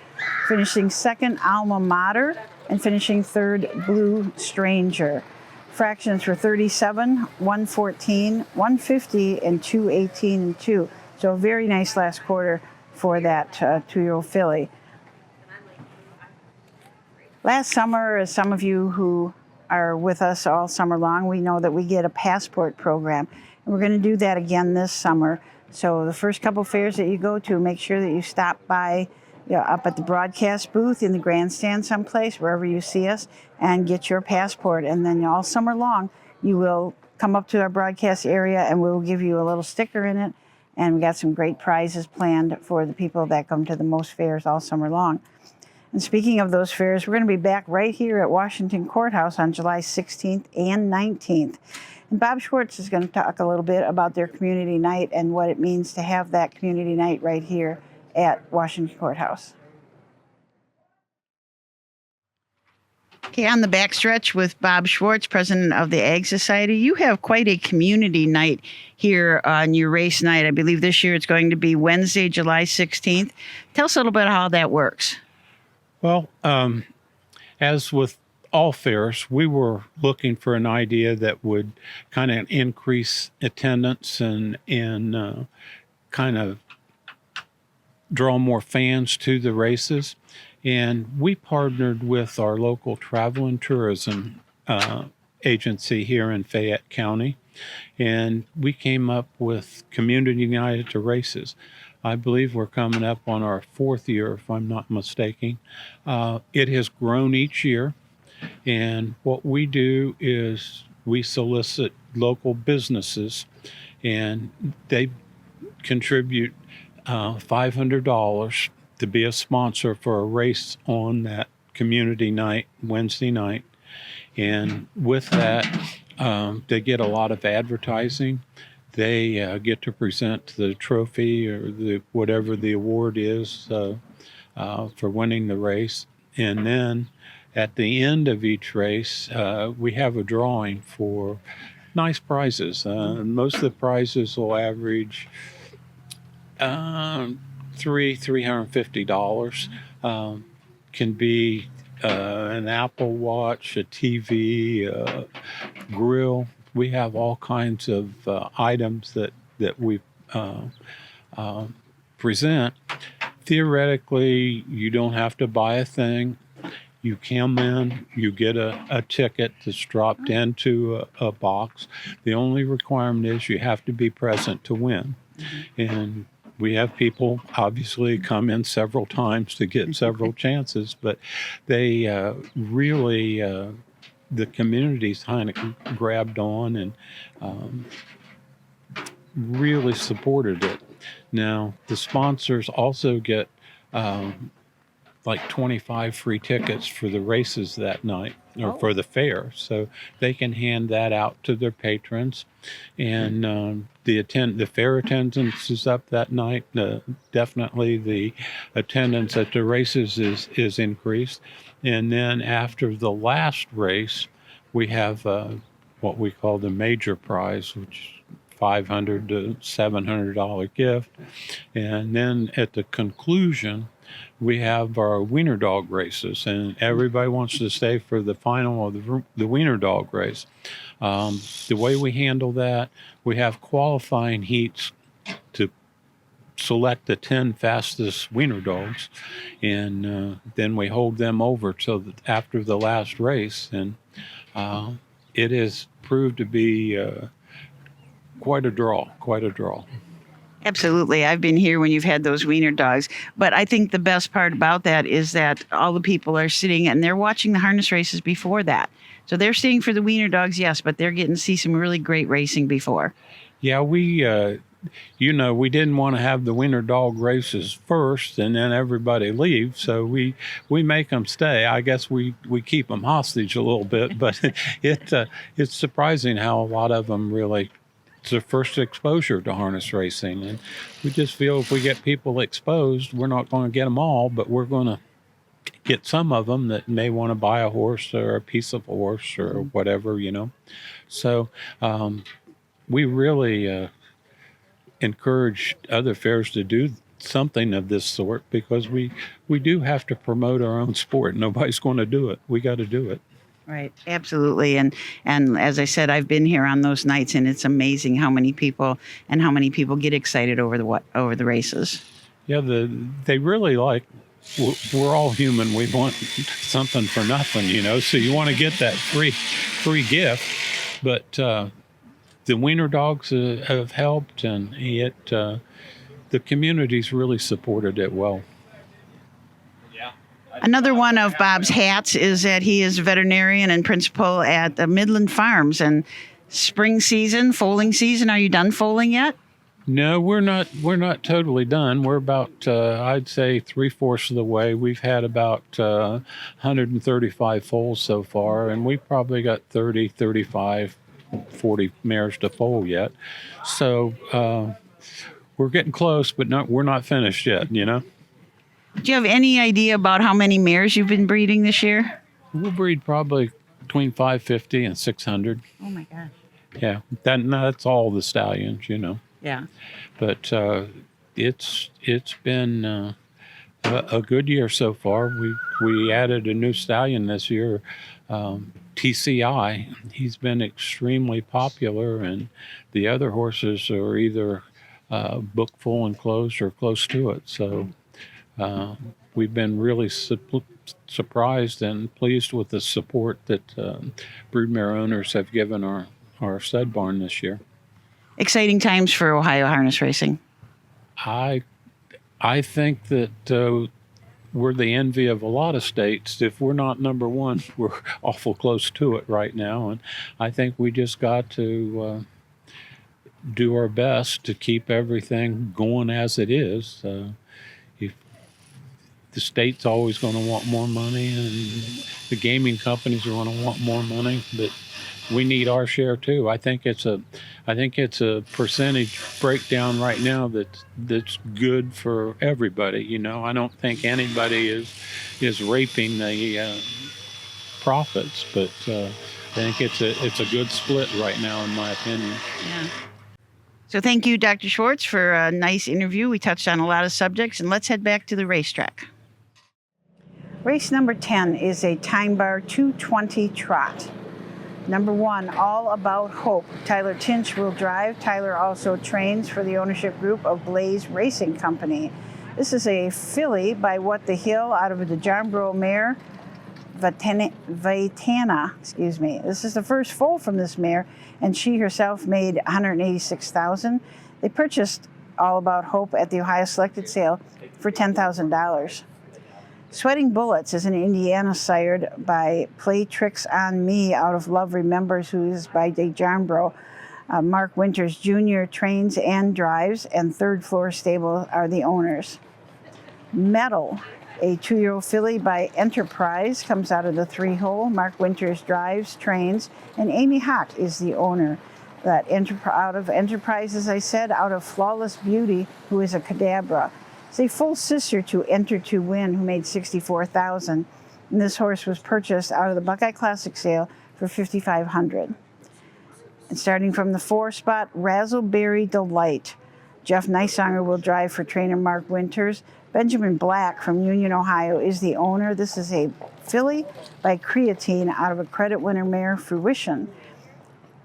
Finishing 2nd, Alma Mater, and finishing 3rd, Blue Stranger. Fractions were 37, 114, 150, and 218-2. So a very nice last quarter for that 2-year-old filly. Last summer, as some of you who are with us all summer long, we know that we get a passport program. And we're going to do that again this summer. So the first couple fairs that you go to, make sure that you stop by up at the broadcast booth in the grandstand someplace, wherever you see us, and get your passport. And then all summer long, you will come up to our broadcast area and we'll give you a little sticker in it. And we got some great prizes planned for the people that come to the most fairs all summer long. And speaking of those fairs, we're going to be back right here at Washington Courthouse on July 16th and 19th. And Bob Schwarz is going to talk a little bit about their community night and what it means to have that community night right here at Washington Courthouse. Okay, on the backstretch with Bob Schwarz, president of the Ag Society. You have quite a community night here on your race night. I believe this year it's going to be Wednesday, July 16th. Tell us a little bit how that works. Well, as with all fairs, we were looking for an idea that would kind of increase attendance and kind of draw more fans to the races. And we partnered with our local travel and tourism agency here in Fayette County, and we came up with Community United to Races. I believe we're coming up on our 4th year, if I'm not mistaken. It has grown each year, and what we do is we solicit local businesses, and they contribute $500 to be a sponsor for a race on that community night, Wednesday night. And with that, they get a lot of advertising. They get to present the trophy or whatever the award is for winning the race. And then at the end of each race, we have a drawing for nice prizes. Most of the prizes will average $350. Can be an Apple Watch, a TV, a grill. We have all kinds of items that we present. Theoretically, you don't have to buy a thing. You come in, you get a ticket that's dropped into a box. The only requirement is you have to be present to win. And we have people obviously come in several times to get several chances, but they really, the community's kind of grabbed on and really supported it. Now, the sponsors also get like 25 free tickets for the races that night, or for the fair. So they can hand that out to their patrons. And the fair attendance is up that night. Definitely the attendance at the races is increased. And then after the last race, we have what we call the major prize, which is $500 to $700 gift. And then at the conclusion, we have our wiener dog races, and everybody wants to stay for the final of the wiener dog race. The way we handle that, we have qualifying heats to select the 10 fastest wiener dogs, and then we hold them over till after the last race, and it has proved to be quite a draw. Absolutely. I've been here when you've had those wiener dogs. But I think the best part about that is that all the people are sitting and they're watching the harness races before that. So they're staying for the wiener dogs, yes, but they're getting to see some really great racing before. Yeah, we didn't want to have the wiener dog races first and then everybody leave. So we make them stay. I guess we keep them hostage a little bit, but it's surprising how a lot of them really, it's their first exposure to harness racing. And we just feel if we get people exposed, we're not going to get them all, but we're going to get some of them that may want to buy a horse or a piece of a horse or whatever, So we really encourage other fairs to do something of this sort because we do have to promote our own sport. Nobody's going to do it. We got to do it. Right, absolutely. And as I said, I've been here on those nights, and it's amazing how many people get excited over the races. Yeah, they really like. We're all human. We want something for nothing, So you want to get that free gift, but the wiener dogs have helped, and the community's really supported it well. Another one of Bob's hats is that he is a veterinarian and principal at the Midland Farms. And spring season, foaling season, are you done foaling yet? No, we're not totally done. We're about, I'd say, 3/4 of the way. We've had about 135 foals so far, and we've probably got 30, 35, 40 mares to foal yet. So we're getting close, but we're not finished yet, Do you have any idea about how many mares you've been breeding this year? We'll breed probably between 550 and 600. Oh, my gosh. Yeah, that's all the stallions, Yeah. But it's been a good year so far. We added a new stallion this year, TCI. He's been extremely popular, and the other horses are either booked full and closed or close to it. So we've been really surprised and pleased with the support that broodmare owners have given our stud barn this year. Exciting times for Ohio harness racing. I think that we're the envy of a lot of states. If we're not number one, we're awful close to it right now. And I think we just got to do our best to keep everything going as it is. The state's always going to want more money, and the gaming companies are going to want more money, but we need our share too. I think it's a percentage breakdown right now that's good for everybody. You know, I don't think anybody is raping the profits, but I think it's a good split right now, in my opinion. Yeah. So thank you, Dr. Schwarz, for a nice interview. We touched on a lot of subjects, and let's head back to the racetrack. Race number 10 is a Timebar 220 Trot. Number 1, All About Hope. Tyler Tinch will drive. Tyler also trains for the ownership group of Blaze Racing Company. This is a filly by What the Hill out of the Jarnbro mare, Vaitana, excuse me. This is the first foal from this mare, and she herself made $186,000. They purchased All About Hope at the Ohio Selected Sale for $10,000. Sweating Bullets is an Indiana sired by Play Tricks on Me out of Love Remembers, who is by Dave Jarnbro. Mark Winters Jr. trains and drives, and Third Floor Stable are the owners. Metal, a 2-year-old filly by Enterprise, comes out of the 3-hole. Mark Winters drives, trains, and Amy Hott is the owner. That out of Enterprise, as I said, out of Flawless Beauty, who is a Cadabra. It's a full sister to Enter to Win, who made $64,000. And this horse was purchased out of the Buckeye Classic sale for $5,500. And starting from the 4 spot, Razzleberry Delight. Jeff Nysonger will drive for trainer Mark Winters. Benjamin Black from Union, Ohio is the owner. This is a filly by Creatine out of a credit winner mare, Fruition.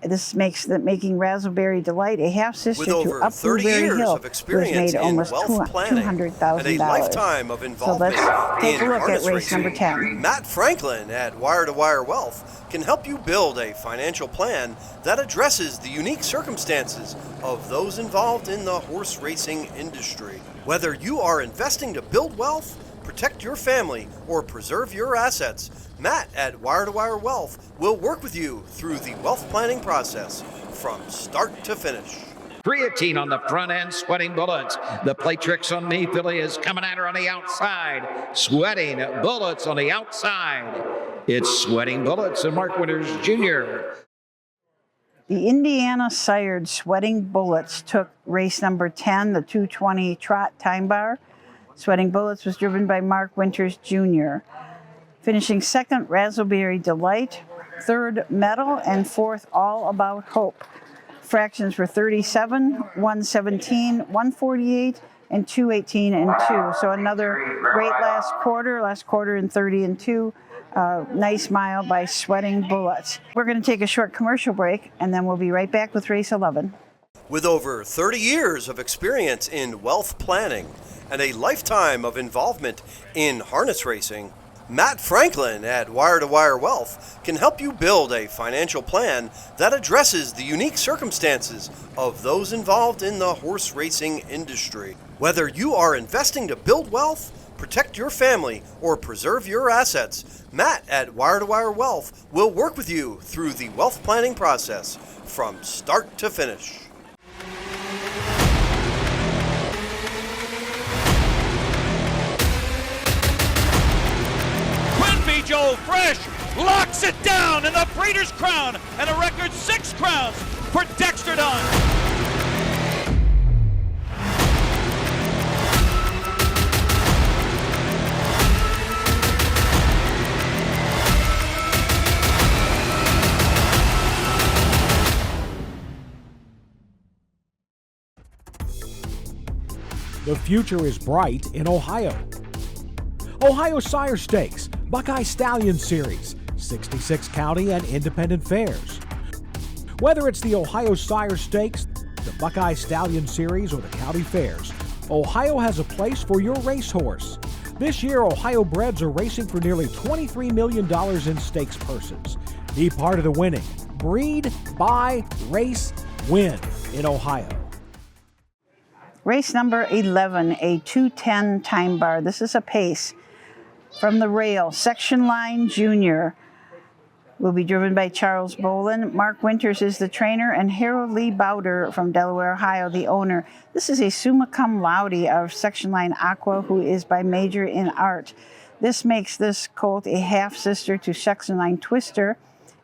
This makes making Razzleberry Delight a half sister to Up Blueberry Hill, who has made almost $200,000. And a lifetime of involvement so let's take a look at race racing. number 10. Matt Franklin at Wire to Wire Wealth can help you build a financial plan that addresses the unique circumstances of those involved in the horse racing industry. Whether you are investing to build wealth, protect your family, or preserve your assets, Matt at Wire to Wire Wealth will work with you through the wealth planning process from start to finish. Creatine on the front end, Sweating Bullets. The Play Tricks on Me filly is coming at her on the outside. Sweating Bullets on the outside. It's Sweating Bullets and Mark Winters Jr. The Indiana sired Sweating Bullets took race number 10, the 220 Trot Timebar. Sweating Bullets was driven by Mark Winters Jr. Finishing second, Razzleberry Delight. Third, Metal. And fourth, All About Hope. Fractions were 37, 117, 148, and 218 and 2. So another great last quarter in 30 and 2. Nice mile by Sweating Bullets. We're going to take a short commercial break, and then we'll be right back with race 11. With over 30 years of experience in wealth planning and a lifetime of involvement in harness racing, Matt Franklin at Wire to Wire Wealth can help you build a financial plan that addresses the unique circumstances of those involved in the horse racing industry. Whether you are investing to build wealth, protect your family, or preserve your assets, Matt at Wire to Wire Wealth will work with you through the wealth planning process from start to finish. Joe Fresh locks it down in the Breeders' Crown and a record 6 crowns for Dexter Dunn. The future is bright in Ohio. Ohio Sire Stakes, Buckeye Stallion Series, 66 county and independent fairs. Whether it's the Ohio Sire Stakes, the Buckeye Stallion Series, or the county fairs, Ohio has a place for your racehorse. This year, Ohio breds are racing for nearly $23 million in stakes purses. Be part of the winning. Breed, buy, race, win in Ohio. Race number 11, a 2:10 time bar. This is a pace from the rail. Section Line Junior will be driven by Charles Bolin. Mark Winters is the trainer, and Harold Lee Bowder from Delaware, Ohio, the owner. This is a summa cum laude of Section Line Aqua, who is by major in art. This makes this colt a half-sister to Section Line Twister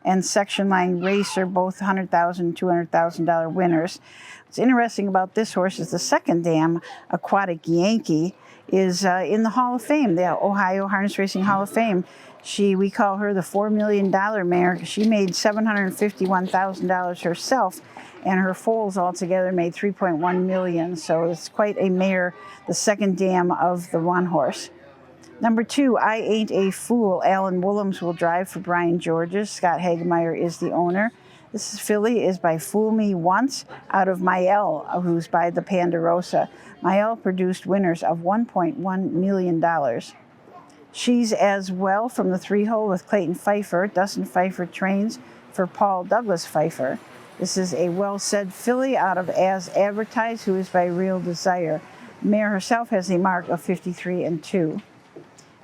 and Section Line Racer, both $100,000, $200,000 winners. What's interesting about this horse is the second dam, Aquatic Yankee, is in the Hall of Fame, the Ohio Harness Racing Hall of Fame. We call her the $4 million mare. She made $751,000 herself, and her foals altogether made $3.1 million. So it's quite a mare, the second dam of the one horse. Number 2, I Ain't a Fool. Alan Willems will drive for Brian Georges. Scott Hagemeyer is the owner. This filly is by Fool Me Once out of Mael, who's by the Ponderosa. Mael produced winners of $1.1 million. She's As Well from the 3-hole with Clayton Pfeiffer. Dustin Pfeiffer trains for Paul Douglas Pfeiffer. This is a well-said filly out of As Advertised, who is by Real Desire. Mare herself has a mark of 53-2.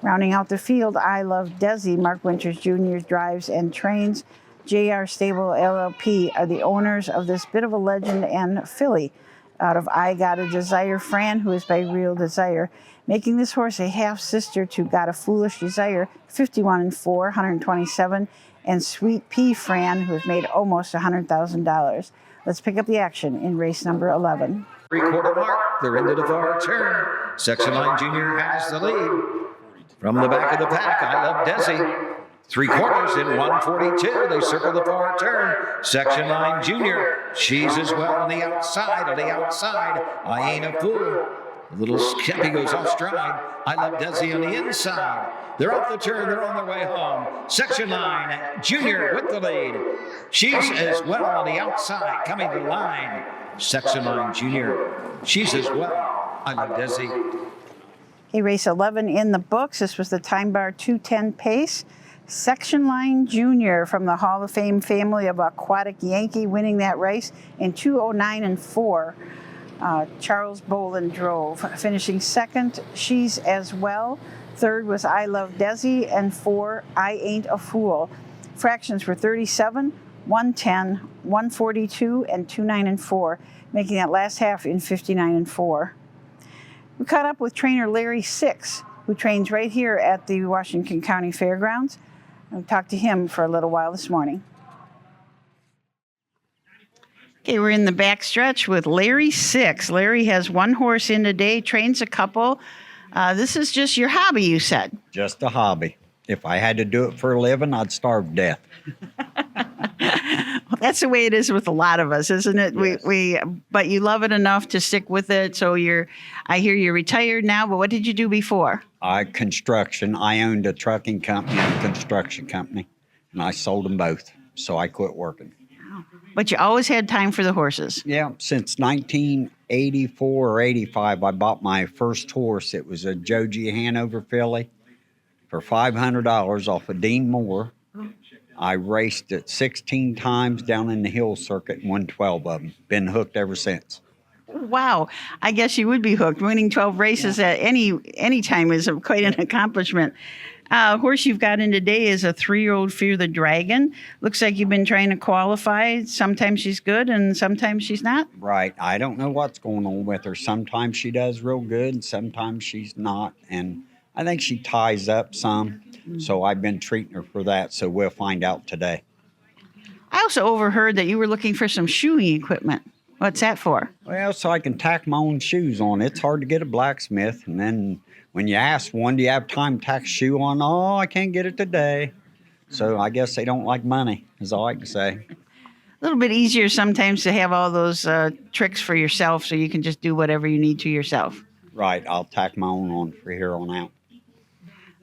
Rounding out the field, I Love Desi. Mark Winters Jr. drives and trains. JR Stable LLP are the owners of this bit of a legend and filly out of I Got a Desire. Fran, who is by Real Desire, making this horse a half-sister to Got a Foolish Desire, 51-4, 127, and Sweet Pea Fran, who has made almost $100,000. Let's pick up the action in race number 11. Three-quarter mark, they're into the far turn. Section Line Junior has the lead. From the back of the pack, I Love Desi. 3/4 in 142. They circle the far turn. Section Line Junior. She's As Well on the outside. On the outside, I Ain't a Fool. A little skippy goes off stride. I Love Desi on the inside. They're off the turn. They're on their way home. Section Line Junior with the lead. She's As Well on the outside. Coming to line. Section Line Junior. She's As Well. I Love Desi. Okay, race 11 in the books. This was the Time Bar 2:10 pace. Section Line Junior from the Hall of Fame family of Aquatic Yankee winning that race in 2:09-4. Charles Bolin drove. Finishing second, She's As Well. Third was I Love Desi, and 4, I Ain't a Fool. Fractions were 37, 110, 142, and 2:09-4, making that last half in 59-4. We caught up with trainer Larry Six, who trains right here at the Washington County Fairgrounds. We talked to him for a little while this morning. Okay, we're in the back stretch with Larry Six. Larry has one horse in today, trains a couple. This is just your hobby, you said. Just a hobby. If I had to do it for a living, I'd starve to death. Well, that's the way it is with a lot of us, isn't it? Yes. But you love it enough to stick with it. So I hear you're retired now, but what did you do before? Construction. I owned a trucking company and a construction company, and I sold them both. So I quit working. But you always had time for the horses. Yeah, since 1984 or 85, I bought my first horse. It was a Joji Hanover filly for $500 off of Dean Moore. I raced it 16 times down in the hill circuit and won 12 of them. Been hooked ever since. Wow. I guess you would be hooked. Winning 12 races at any time is quite an accomplishment. Horse you've got in today is a 3-year-old Fear the Dragon. Looks like you've been trying to qualify. Sometimes she's good and sometimes she's not. Right. I don't know what's going on with her. Sometimes she does real good and sometimes she's not. And I think she ties up some. So I've been treating her for that. So we'll find out today. I also overheard that you were looking for some shoeing equipment. What's that for? Well, so I can tack my own shoes on. It's hard to get a blacksmith. And then when you ask one, do you have time to tack a shoe on? Oh, I can't get it today. So I guess they don't like money, is all I can say. A little bit easier sometimes to have all those tricks for yourself so you can just do whatever you need to yourself. Right. I'll tack my own on for here on out.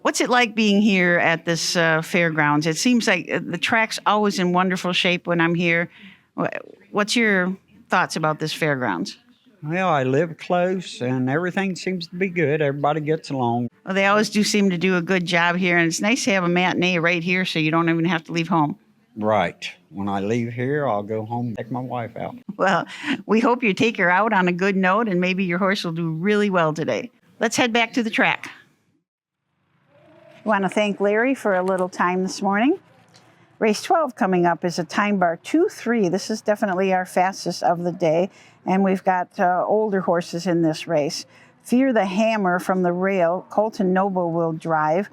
What's it like being here at this fairgrounds? It seems like the track's always in wonderful shape when I'm here. What's your thoughts about this fairgrounds? Well, I live close and everything seems to be good. Everybody gets along. Well, they always do seem to do a good job here, and it's nice to have a matinee right here so you don't even have to leave home. Right. When I leave here, I'll go home and take my wife out. Well, we hope you take her out on a good note, and maybe your horse will do really well today. Let's head back to the track. I want to thank Larry for a little time this morning. Race 12 coming up is a Timebar 2-3. This is definitely our fastest of the day, and we've got older horses in this race. Fear the Hammer from the rail, Colton Noble will drive.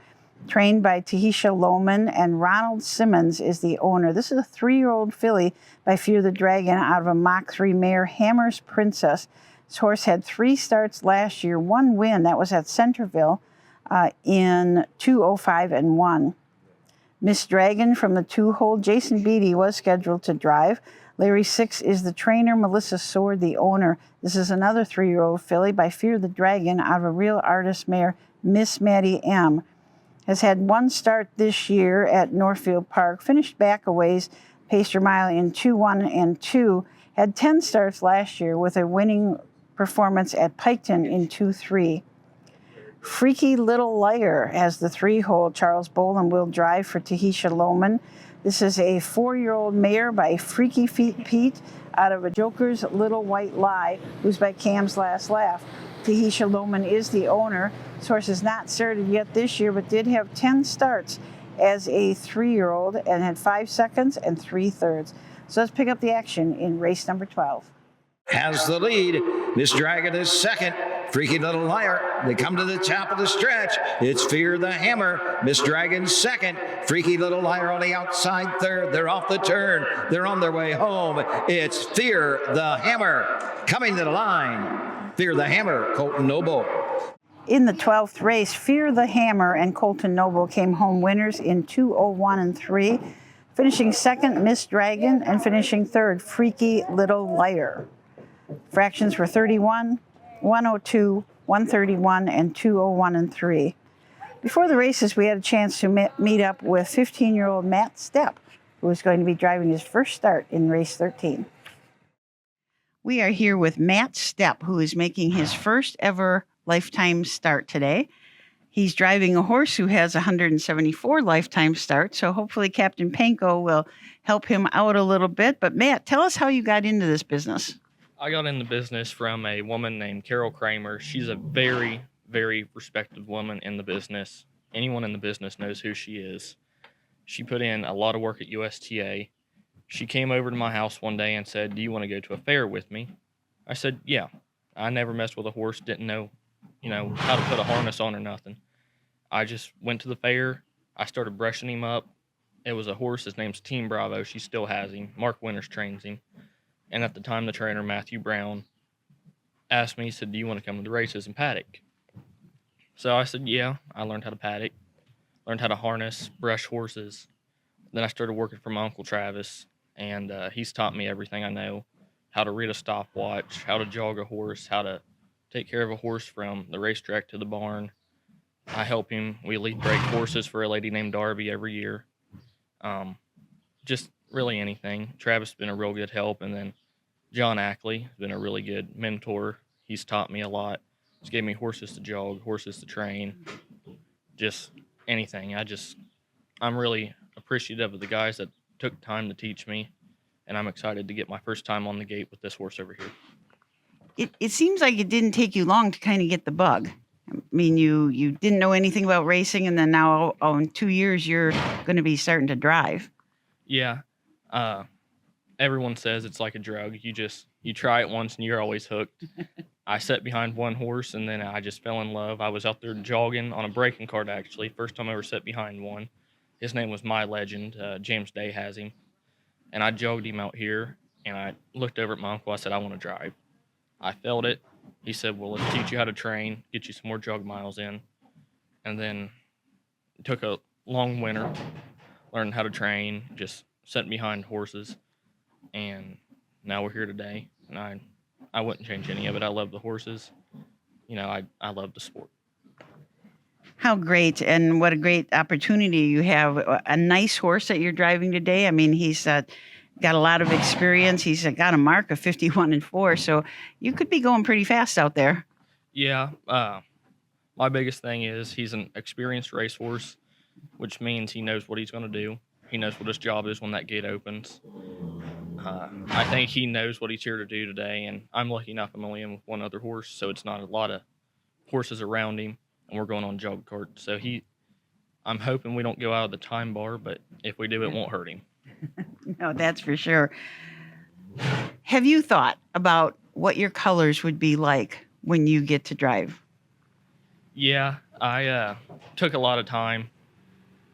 Trained by Tahisha Lohman, and Ronald Simmons is the owner. This is a 3-year-old filly by Fear the Dragon out of a Mach 3 mare, Hammer's Princess. This horse had 3 starts last year, 1 win. That was at Centerville in 2:05 and 1. Miss Dragon from the 2-hole, Jason Beatty was scheduled to drive. Larry Six is the trainer, Melissa Sword the owner. This is another 3-year-old filly by Fear the Dragon out of a Real Artist mare, Miss Maddie M. Has had 1 start this year at Northfield Park, finished back a ways, paced her mile in 2-1 and 2, had 10 starts last year with a winning performance at Piketon in 2-3. Freaky Little Liar has the 3-hole, Charles Boland will drive for Tahisha Lohman. This is a 4-year-old mare by Freaky Feet Pete out of a Joker's Little White Lie, who's by Cam's Last Laugh. Tahisha Lohman is the owner. This horse has not started yet this year, but did have 10 starts as a 3-year-old and had 5 seconds and 3/3. So let's pick up the action in race number 12. Has the lead. Miss Dragon is second. Freaky Little Liar. They come to the top of the stretch. It's Fear the Hammer. Miss Dragon second. Freaky Little Liar on the outside third. They're off the turn. They're on their way home. It's Fear the Hammer coming to the line. Fear the Hammer, Colton Noble. In the 12th race, Fear the Hammer and Colton Noble came home winners in 2:01 and 3. Finishing second, Miss Dragon, and finishing third, Freaky Little Liar. Fractions were 31, 102, 131, and 2:01 and 3. Before the races, we had a chance to meet up with 15-year-old Matt Steppp, who is going to be driving his first start in race 13. We are here with Matt Steppp, who is making his first ever lifetime start today. He's driving a horse who has 174 lifetime starts, so hopefully Captain Panko will help him out a little bit. But Matt, tell us how you got into this business. I got in the business from a woman named Carol Kramer. She's a very, very respected woman in the business. Anyone in the business knows who she is. She put in a lot of work at USTA. She came over to my house one day and said, "Do you want to go to a fair with me?" I said, "Yeah." I never messed with a horse, didn't know, how to put a harness on or nothing. I just went to the fair. I started brushing him up. It was a horse. His name's Team Bravo. She still has him. Mark Winters trains him. And at the time, the trainer, Matthew Brown, asked me, he said, "Do you want to come to the races and paddock?" So I said, yeah. I learned how to paddock, learned how to harness, brush horses. Then I started working for my Uncle Travis, and he's taught me everything I know, how to read a stopwatch, how to jog a horse, how to take care of a horse from the racetrack to the barn. I help him. We lead break horses for a lady named Darby every year. Just really anything. Travis has been a real good help, and then John Ackley has been a really good mentor. He's taught me a lot. He's gave me horses to jog, horses to train, just anything. I'm really appreciative of the guys that took time to teach me, and I'm excited to get my first time on the gate with this horse over here. It seems like it didn't take you long to kind of get the bug. I mean, you didn't know anything about racing, and then now in 2 years you're going to be starting to drive. Yeah. Everyone says it's like a drug. You try it once and you're always hooked. I sat behind one horse and then I just fell in love. I was out there jogging on a breaking cart, actually. First time I ever sat behind one. His name was My Legend. James Day has him. And I jogged him out here and I looked over at my uncle. I said, "I want to drive." I felt it. He said, "Well, let's teach you how to train, get you some more jog miles in." And then it took a long winter, learned how to train, just sat behind horses. And now we're here today. And I wouldn't change any of it. I love the horses. I love the sport. How great, and what a great opportunity you have. A nice horse that you're driving today. I mean, he's got a lot of experience. He's got a mark of 51-4, so you could be going pretty fast out there. Yeah. My biggest thing is he's an experienced racehorse, which means he knows what he's going to do. He knows what his job is when that gate opens. I think he knows what he's here to do today, and I'm lucky enough I'm only in with one other horse, so it's not a lot of horses around him, and we're going on jog cart. So I'm hoping we don't go out of the time bar, but if we do, it won't hurt him. No, that's for sure. Have you thought about what your colors would be like when you get to drive? Yeah, I took a lot of time,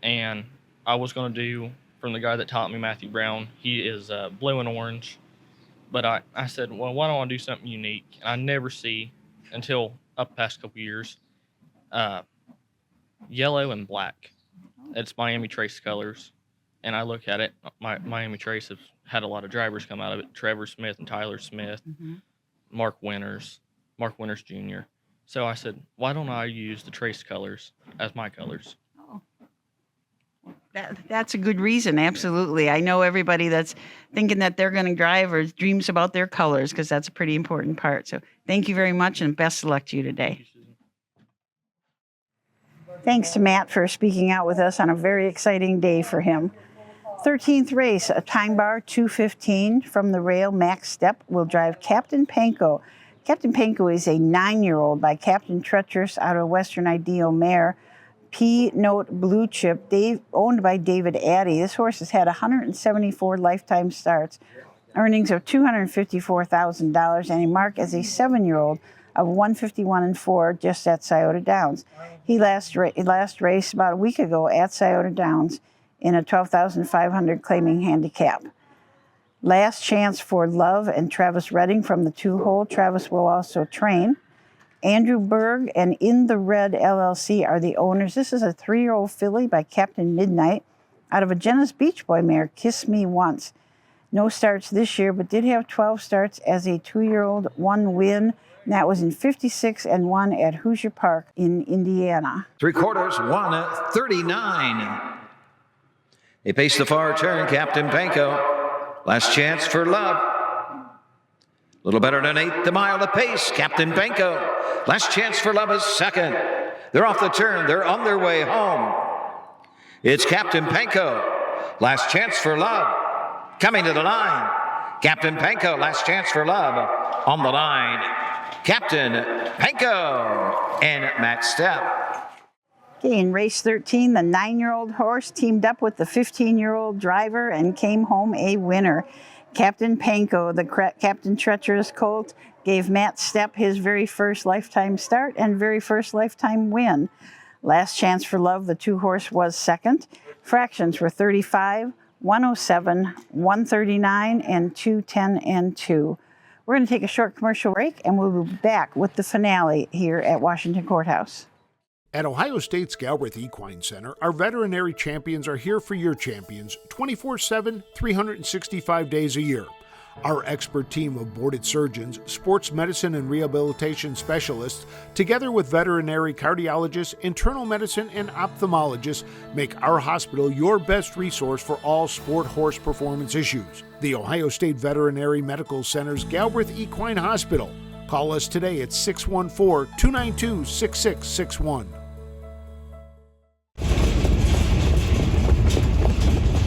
and I was going to do, from the guy that taught me, Matthew Brown, he is blue and orange, but I said, well, why don't I do something unique? And I never see, until up the past couple years, yellow and black. It's Miami Trace colors, and I look at it, Miami Trace have had a lot of drivers come out of it, Trevor Smith and Tyler Smith, Mark Winters Jr., So I said, why don't I use the Trace colors as my colors? Oh, that's a good reason. Absolutely. I know everybody that's thinking that they're going to drive or dreams about their colors, because that's a pretty important part. So thank you very much, and best of luck to you today. Thanks to Matt for speaking out with us on a very exciting day for him. 13th race, a Timebar 2:15 from the rail. Matt Steppp will drive Captain Panko. Captain Panko is a 9-year-old by Captain Treacherous out of Western Ideal mare, P-Note Blue Chip, owned by David Addy. This horse has had 174 lifetime starts, earnings of $254,000, and a mark as a 7-year-old of 151-4 just at Scioto Downs. He last raced about a week ago at Scioto Downs in a 12,500 claiming handicap. Last Chance for Love and Travis Redding from the 2-hole. Travis will also train. Andrew Berg and In the Red LLC are the owners. This is a 3-year-old filly by Captain Midnight out of a Genesis Beach Boy mare, Kiss Me Once. No starts this year, but did have 12 starts as a 2-year-old, 1 win, and that was in 56-1 at Hoosier Park in Indiana. 3/4, 1:39. They pace the far turn, Captain Panko. Last Chance for Love. A little better than 1/8 a mile to pace, Captain Panko. Last Chance for Love is second. They're off the turn. They're on their way home. It's Captain Panko. Last Chance for Love. Coming to the line. Captain Panko, Last Chance for Love on the line. Captain Panko and Matt Steppp. Okay, in race 13, the 9-year-old horse teamed up with the 15-year-old driver and came home a winner. Captain Panko, the Captain Treacherous colt, gave Matt Steppp his very first lifetime start and very first lifetime win. Last Chance for Love, the 2-horse, was second. Fractions were 35, 107, 139, and 210-2. We're going to take a short commercial break, and we'll be back with the finale here at Washington Courthouse. At Ohio State's Galbraith Equine Center, our veterinary champions are here for your champions 24/7, 365 days a year. Our expert team of boarded surgeons, sports medicine and rehabilitation specialists, together with veterinary cardiologists, internal medicine, and ophthalmologists, make our hospital your best resource for all sport horse performance issues. The Ohio State Veterinary Medical Center's Galbraith Equine Hospital. Call us today at 614-292-6661.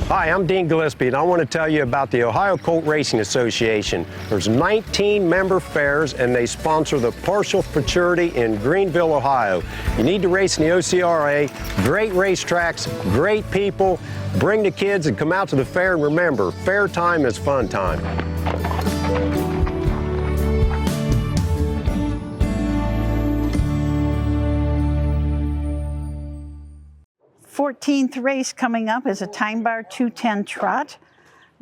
Hi, I'm Dean Gillespie, and I want to tell you about the Ohio Colt Racing Association. There's 19 member fairs, and they sponsor the Partial Futurity in Greenville, Ohio. You need to race in the OCRA. Great racetracks, great people. Bring the kids and come out to the fair, and remember, fair time is fun time. 14th race coming up is a Timebar 2:10 Trot.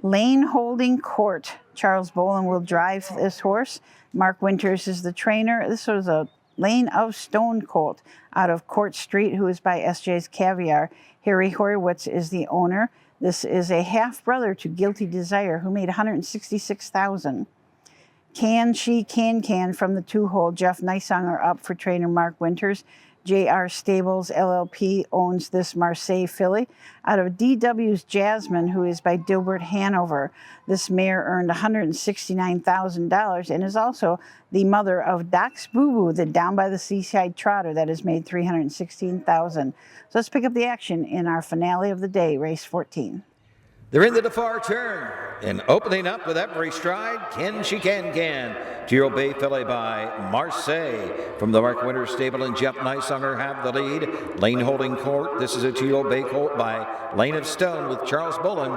Lane Holding Court. Charles Boland will drive this horse. Mark Winters is the trainer. This was a Lane of Stone colt out of Court Street, who is by SJ's Caviar. Harry Horowitz is the owner. This is a half-brother to Guilty Desire, who made $166,000. Can She Can from the 2-hole. Jeff Nysonger up for trainer Mark Winters. JR Stables LLP owns this Marseille filly. Out of DW's Jasmine, who is by Dilbert Hanover, this mare earned $169,000 and is also the mother of Doc's Boo Boo, the down by the seaside trotter that has made $316,000. So let's pick up the action in our finale of the day, race 14. They're in the Defar turn, and opening up with every stride, Can She Can. Giro Bay filly by Marseille from the Mark Winters stable, and Jeff Nysaunger have the lead. Lane holding court. This is a Giro Bay colt by Lane of Stone with Charles Bullen.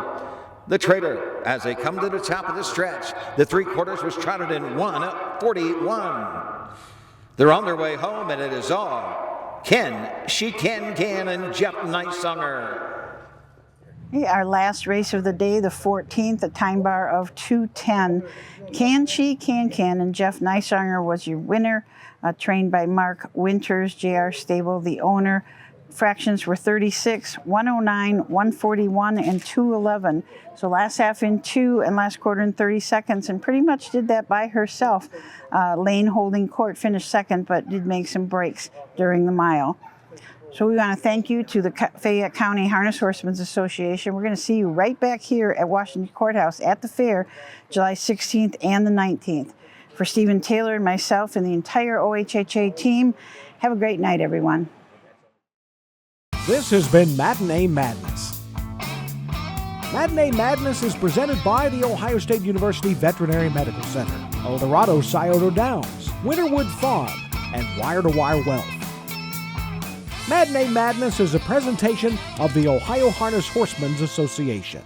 The Trader, as they come to the top of the stretch, the 3/4 was trotted in 1:41. They're on their way home, and it is all Can She Can and Jeff Nysaunger. Okay, our last race of the day, the 14th, a time bar of 2:10. Can She Can, and Jeff Nysaunger was your winner, trained by Mark Winters, JR Stable, the owner. Fractions were 36, 109, 141, and 211. So last half in 2 and last quarter in 30 seconds, and pretty much did that by herself. Lane holding court finished second, but did make some breaks during the mile. So we want to thank you to the Fayette County Harness Horsemen's Association. We're going to see you right back here at Washington Courthouse at the fair, July 16th and the 19th. For Stephen Taylor and myself and the entire OHHA team, have a great night, everyone. This has been Matinee Madness. Matinee Madness is presented by the Ohio State University Veterinary Medical Center, El Dorado Scioto Downs, Winterwood Farm, and Wire to Wire Wealth. Matinee Madness is a presentation of the Ohio Harness Horsemen's Association.